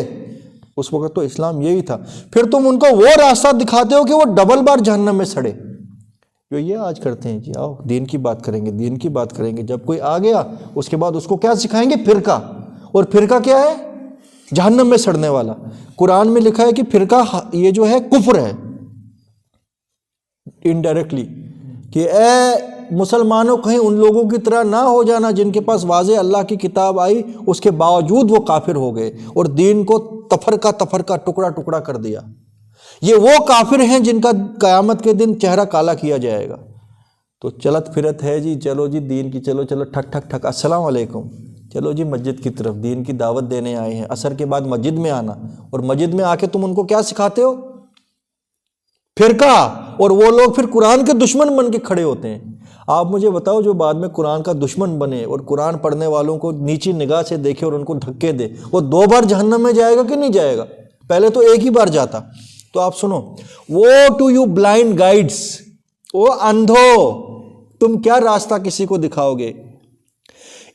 اس وقت تو اسلام یہی تھا، پھر تم ان کو وہ راستہ دکھاتے ہو کہ وہ ڈبل بار جہنم میں سڑے. جو یہ آج کرتے ہیں، جی آؤ دین کی بات کریں گے، دین کی بات کریں گے، جب کوئی آ گیا اس کے بعد اس کو کیا سکھائیں گے؟ فرقہ. اور فرقہ کیا ہے؟ جہنم میں سڑنے والا. قرآن میں لکھا ہے کہ فرقہ یہ جو ہے کفر ہے انڈائریکٹلی، کہ اے مسلمانوں کہیں ان لوگوں کی طرح نہ ہو جانا جن کے پاس واضح اللہ کی کتاب آئی، اس کے باوجود وہ کافر ہو گئے اور دین کو تفرقہ ٹکڑا ٹکڑا کر دیا. یہ وہ کافر ہیں جن کا قیامت کے دن چہرہ کالا کیا جائے گا. تو چلت پھرت ہے جی، چلو جی دین کی، چلو ٹھک ٹھک ٹھک السلام علیکم، چلو جی مسجد کی طرف دین کی دعوت دینے آئے ہیں. عصر کے بعد مسجد میں آنا، اور مسجد میں آ کے تم ان کو کیا سکھاتے ہو؟ فرقہ. اور وہ لوگ پھر قرآن کے دشمن بن کے کھڑے ہوتے ہیں. آپ مجھے بتاؤ جو بعد میں قرآن کا دشمن بنے اور قرآن پڑھنے والوں کو نیچی نگاہ سے دیکھے اور ان کو دھکے دے، وہ 2 بار جہنم میں جائے گا کہ نہیں جائے گا؟ پہلے تو ایک ہی بار جاتا. تو آپ سنو، woe to you blind guides, او اندھو، تم کیا راستہ کسی کو دکھاؤ گے؟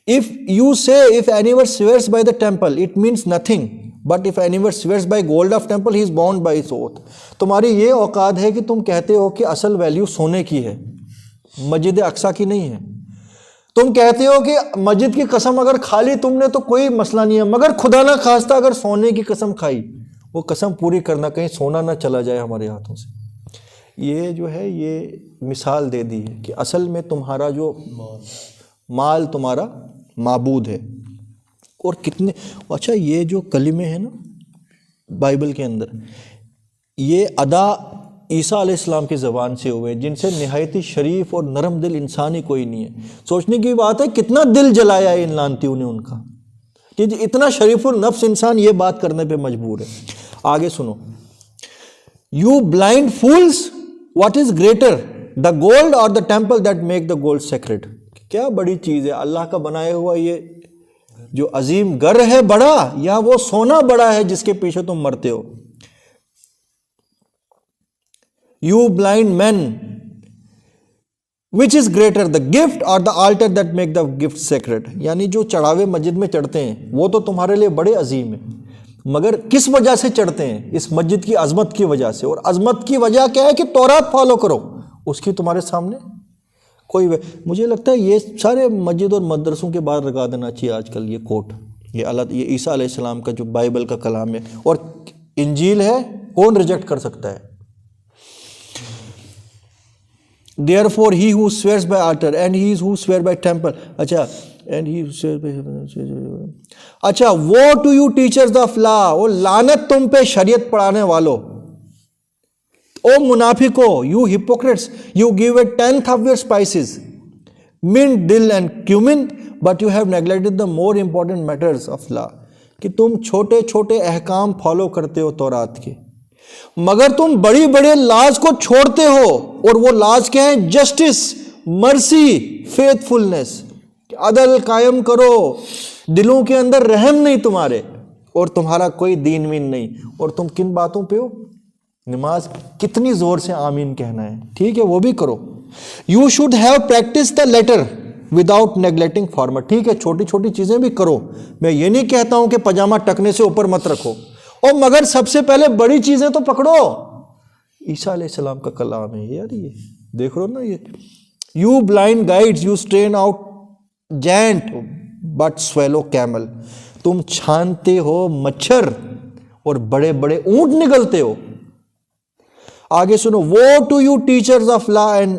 If you say, if anyone swears by the temple, it means nothing. But if anyone swears by gold of temple, he is bound by his oath. تمہاری یہ اوقات ہے کہ تم کہتے ہو کہ اصل ویلیو سونے کی ہے، مسجد اقصیٰ کی نہیں ہے. تم کہتے ہو کہ مسجد کی قسم اگر کھا لی تم نے تو کوئی مسئلہ نہیں ہے، مگر خدا نہ خواستہ اگر سونے کی قسم کھائی، وہ قسم پوری کرنا، کہیں سونا نہ چلا جائے ہمارے ہاتھوں سے. یہ جو ہے یہ مثال دے دی ہے کہ اصل میں تمہارا جو مال تمہارا معبود ہے. اور کتنے اچھا یہ جو کلمے ہیں نا بائبل کے اندر، یہ ادا عیسیٰ علیہ السلام کی زبان سے ہوئے، جن سے نہایتی شریف اور نرم دل انسان ہی کوئی نہیں ہے. سوچنے کی بات ہے کتنا دل جلایا ہے ان لانتیوں نے ان کا، کہ اتنا شریف النفس انسان یہ بات کرنے پہ مجبور ہے. آگے سنو، you blind fools, what is greater, the gold اور the temple that make the gold sacred? کیا بڑی چیز ہے اللہ کا بنایا ہوا یہ جو عظیم گر ہے بڑا، یا وہ سونا بڑا ہے جس کے پیچھے تم مرتے ہو؟ You blind men, which is greater, the gift اور the altar that make the gift sacred? یعنی جو چڑھاوے مسجد میں چڑھتے ہیں وہ تو تمہارے لیے بڑے عظیم ہیں، مگر کس وجہ سے چڑھتے ہیں؟ اس مسجد کی عظمت کی وجہ سے. اور عظمت کی وجہ کیا ہے؟ کہ تورات فالو کرو. اس کی تمہارے سامنے کوئی مجھے لگتا ہے یہ سارے مسجد اور مدرسوں کے باہر لگا دینا چاہیے آج کل یہ کوٹ، یہ عیسیٰ علیہ السلام کا جو بائبل کا کلام ہے اور انجیل ہے، کون ریجیکٹ کر سکتا ہے؟ Therefore he who swears by altar and he who swears by temple. اچھا وہ to you teachers of law, وہ لعنت تم پہ شریعت پڑھانے والو، او منافقو، you hypocrites, you give a tenth of your spices, mint, dill and cumin, but you have neglected the more important matters of law. کہ تم چھوٹے چھوٹے احکام فالو کرتے ہو تورات کے، مگر تم بڑی بڑے لاز کو چھوڑتے ہو. اور وہ لاز کیا ہیں؟ جسٹس، مرسی، فیتھ فلنس، عدل قائم کرو، دلوں کے اندر رحم نہیں تمہارے، اور تمہارا کوئی دین وین نہیں. اور تم کن باتوں پہ ہو؟ نماز کتنی زور سے آمین کہنا ہے، ٹھیک ہے وہ بھی کرو. You should have practice the latter without neglecting former. ٹھیک ہے چھوٹی چھوٹی چیزیں بھی کرو، میں یہ نہیں کہتا ہوں کہ پاجامہ ٹکنے سے اوپر مت رکھو، اور مگر سب سے پہلے بڑی چیزیں تو پکڑو. عیسیٰ علیہ السلام کا کلام ہے یار، یہ دیکھ رہو نا یہ. You blind guides, you strain out gnat but swallow camel. تم چھانتے ہو مچھر اور بڑے بڑے اونٹ نگلتے ہو. آگے سنو، woe to you teachers of law and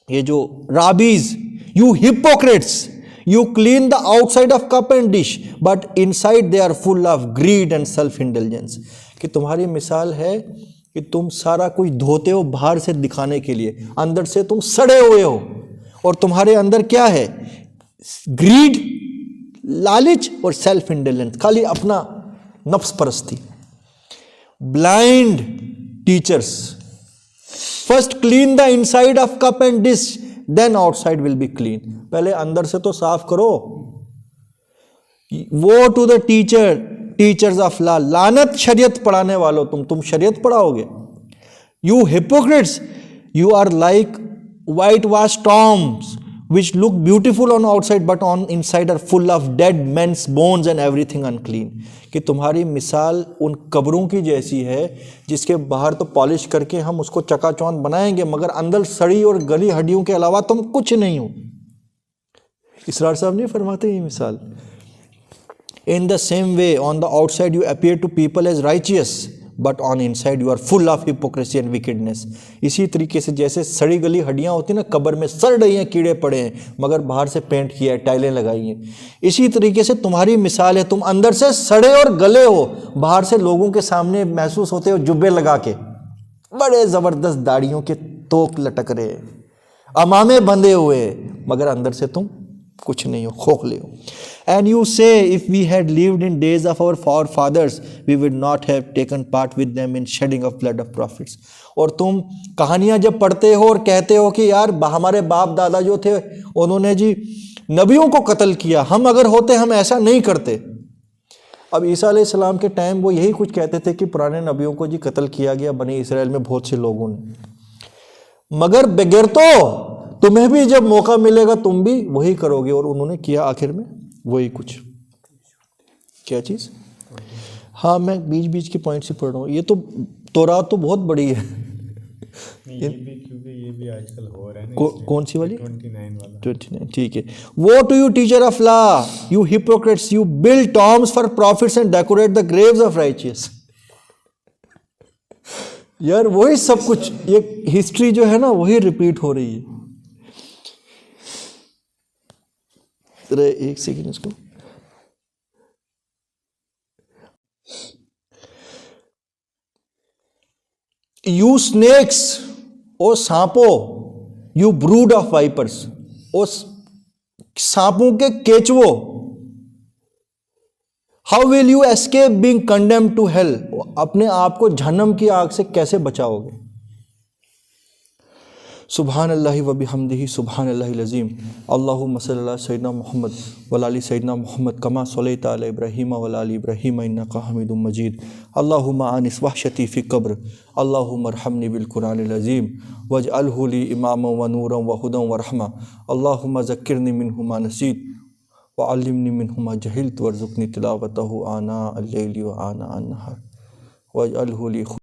یہ جو rabbis, you hypocrites, you clean the outside of cup and dish but inside they are full of greed and self indulgence. کہ تمہاری مثال ہے کہ تم سارا کچھ دھوتے ہو باہر سے دکھانے کے لیے، اندر سے تم سڑے ہوئے ہو. اور تمہارے اندر کیا ہے؟ گریڈ، لالچ اور سیلف انڈلجنس، خالی اپنا نفس پرستی. Blind teachers, first clean the inside of cup and dish then outside will be clean. پہلے اندر سے تو صاف کرو. Woe to the teachers of law, لعنت شریعت پڑھانے والو، تم شریعت پڑھاؤ گے. You hypocrites, you are like whitewash tombs which look beautiful on outside but on inside are full of dead men's bones and everything unclean. کہ تمہاری مثال ان قبروں کی جیسی ہے جس کے باہر تو پالش کر کے ہم اس کو چکا چوند بنائیں گے، مگر اندر سڑی اور گلی ہڈیوں کے علاوہ تم کچھ نہیں ہو. اسرار صاحب نہیں فرماتے یہ مثال؟ In the same way, on the outside you appear to people as righteous, but on inside you are full of hypocrisy and wickedness. اسی طریقے سے جیسے سڑی گلی ہڈیاں ہوتی ہیں نا, قبر میں سڑ رہی ہیں, کیڑے پڑے ہیں, مگر باہر سے پینٹ کیا ہے, ٹائلیں لگائی ہیں, اسی طریقے سے تمہاری مثال ہے, تم اندر سے سڑے اور گلے ہو, باہر سے لوگوں کے سامنے محسوس ہوتے ہو جبے لگا کے, بڑے زبردست داڑھیوں کے توق لٹک رہے, امامے بندھے ہوئے, مگر اندر سے تم کچھ نہیں ہو, کھوکھلے ہو. And you say, if we had lived in days of our forefathers, we would not have taken part with them in shedding of blood of prophets. اور تم کہانیاں جب پڑھتے ہو اور کہتے ہو کہ یار ہمارے باپ دادا جو تھے انہوں نے جی نبیوں کو قتل کیا, ہم اگر ہوتے ہم ایسا نہیں کرتے. اب عیسیٰ علیہ السلام کے ٹائم وہ یہی کچھ کہتے تھے کہ پرانے نبیوں کو جی قتل کیا گیا بنی اسرائیل میں بہت سے لوگوں نے, مگر بغیر تو تمہیں بھی جب موقع ملے گا تم بھی وہی کرو گے. اور انہوں نے کیا آخر میں وہی کچھ. کیا چیز؟ ہاں میں بیچ بیچ کے پوائنٹ سے پڑھ رہا ہوں. یہ تو تورات تو بہت بڑی ہے. یہ بھی آج کل ہو رہا ہے. کون سی والی؟ 29. ٹھیک ہے. Woe to you, teacher of law, you hypocrites, you build tombs for prophets and decorate the graves of righteous. یار وہی سب کچھ, یہ ہسٹری جو ہے نا وہی ریپیٹ ہو رہی ہے. ایک سیکنڈ اس کو. یو snakes, او سانپوں, یو brood of vipers, او سانپوں کے کیچوو, how will you escape being condemned to hell, اپنے آپ کو جہنم کی آگ سے کیسے بچاؤ گے. سبحان اللہ و بحمدہ سبحان اللہ العظیم. اللہم صلی اللہ سیدنا محمد وعلی آل سیدنا محمد کما صلیت علی ابراہیم وعلی آل ابراہیم انک حمید مجید. اللہم آنس وحشتی فی قبر, اللہم ارحمنی بالقرآن العظیم واجعلہ لی اماما و نورا و ہدی و رحمہ. اللہم ذکرنی منہ ما نسیت وعلمنی منہ ما جہلت وارزقنی تلاوتہ آناء اللیل و آناء النہار واجعلہ لی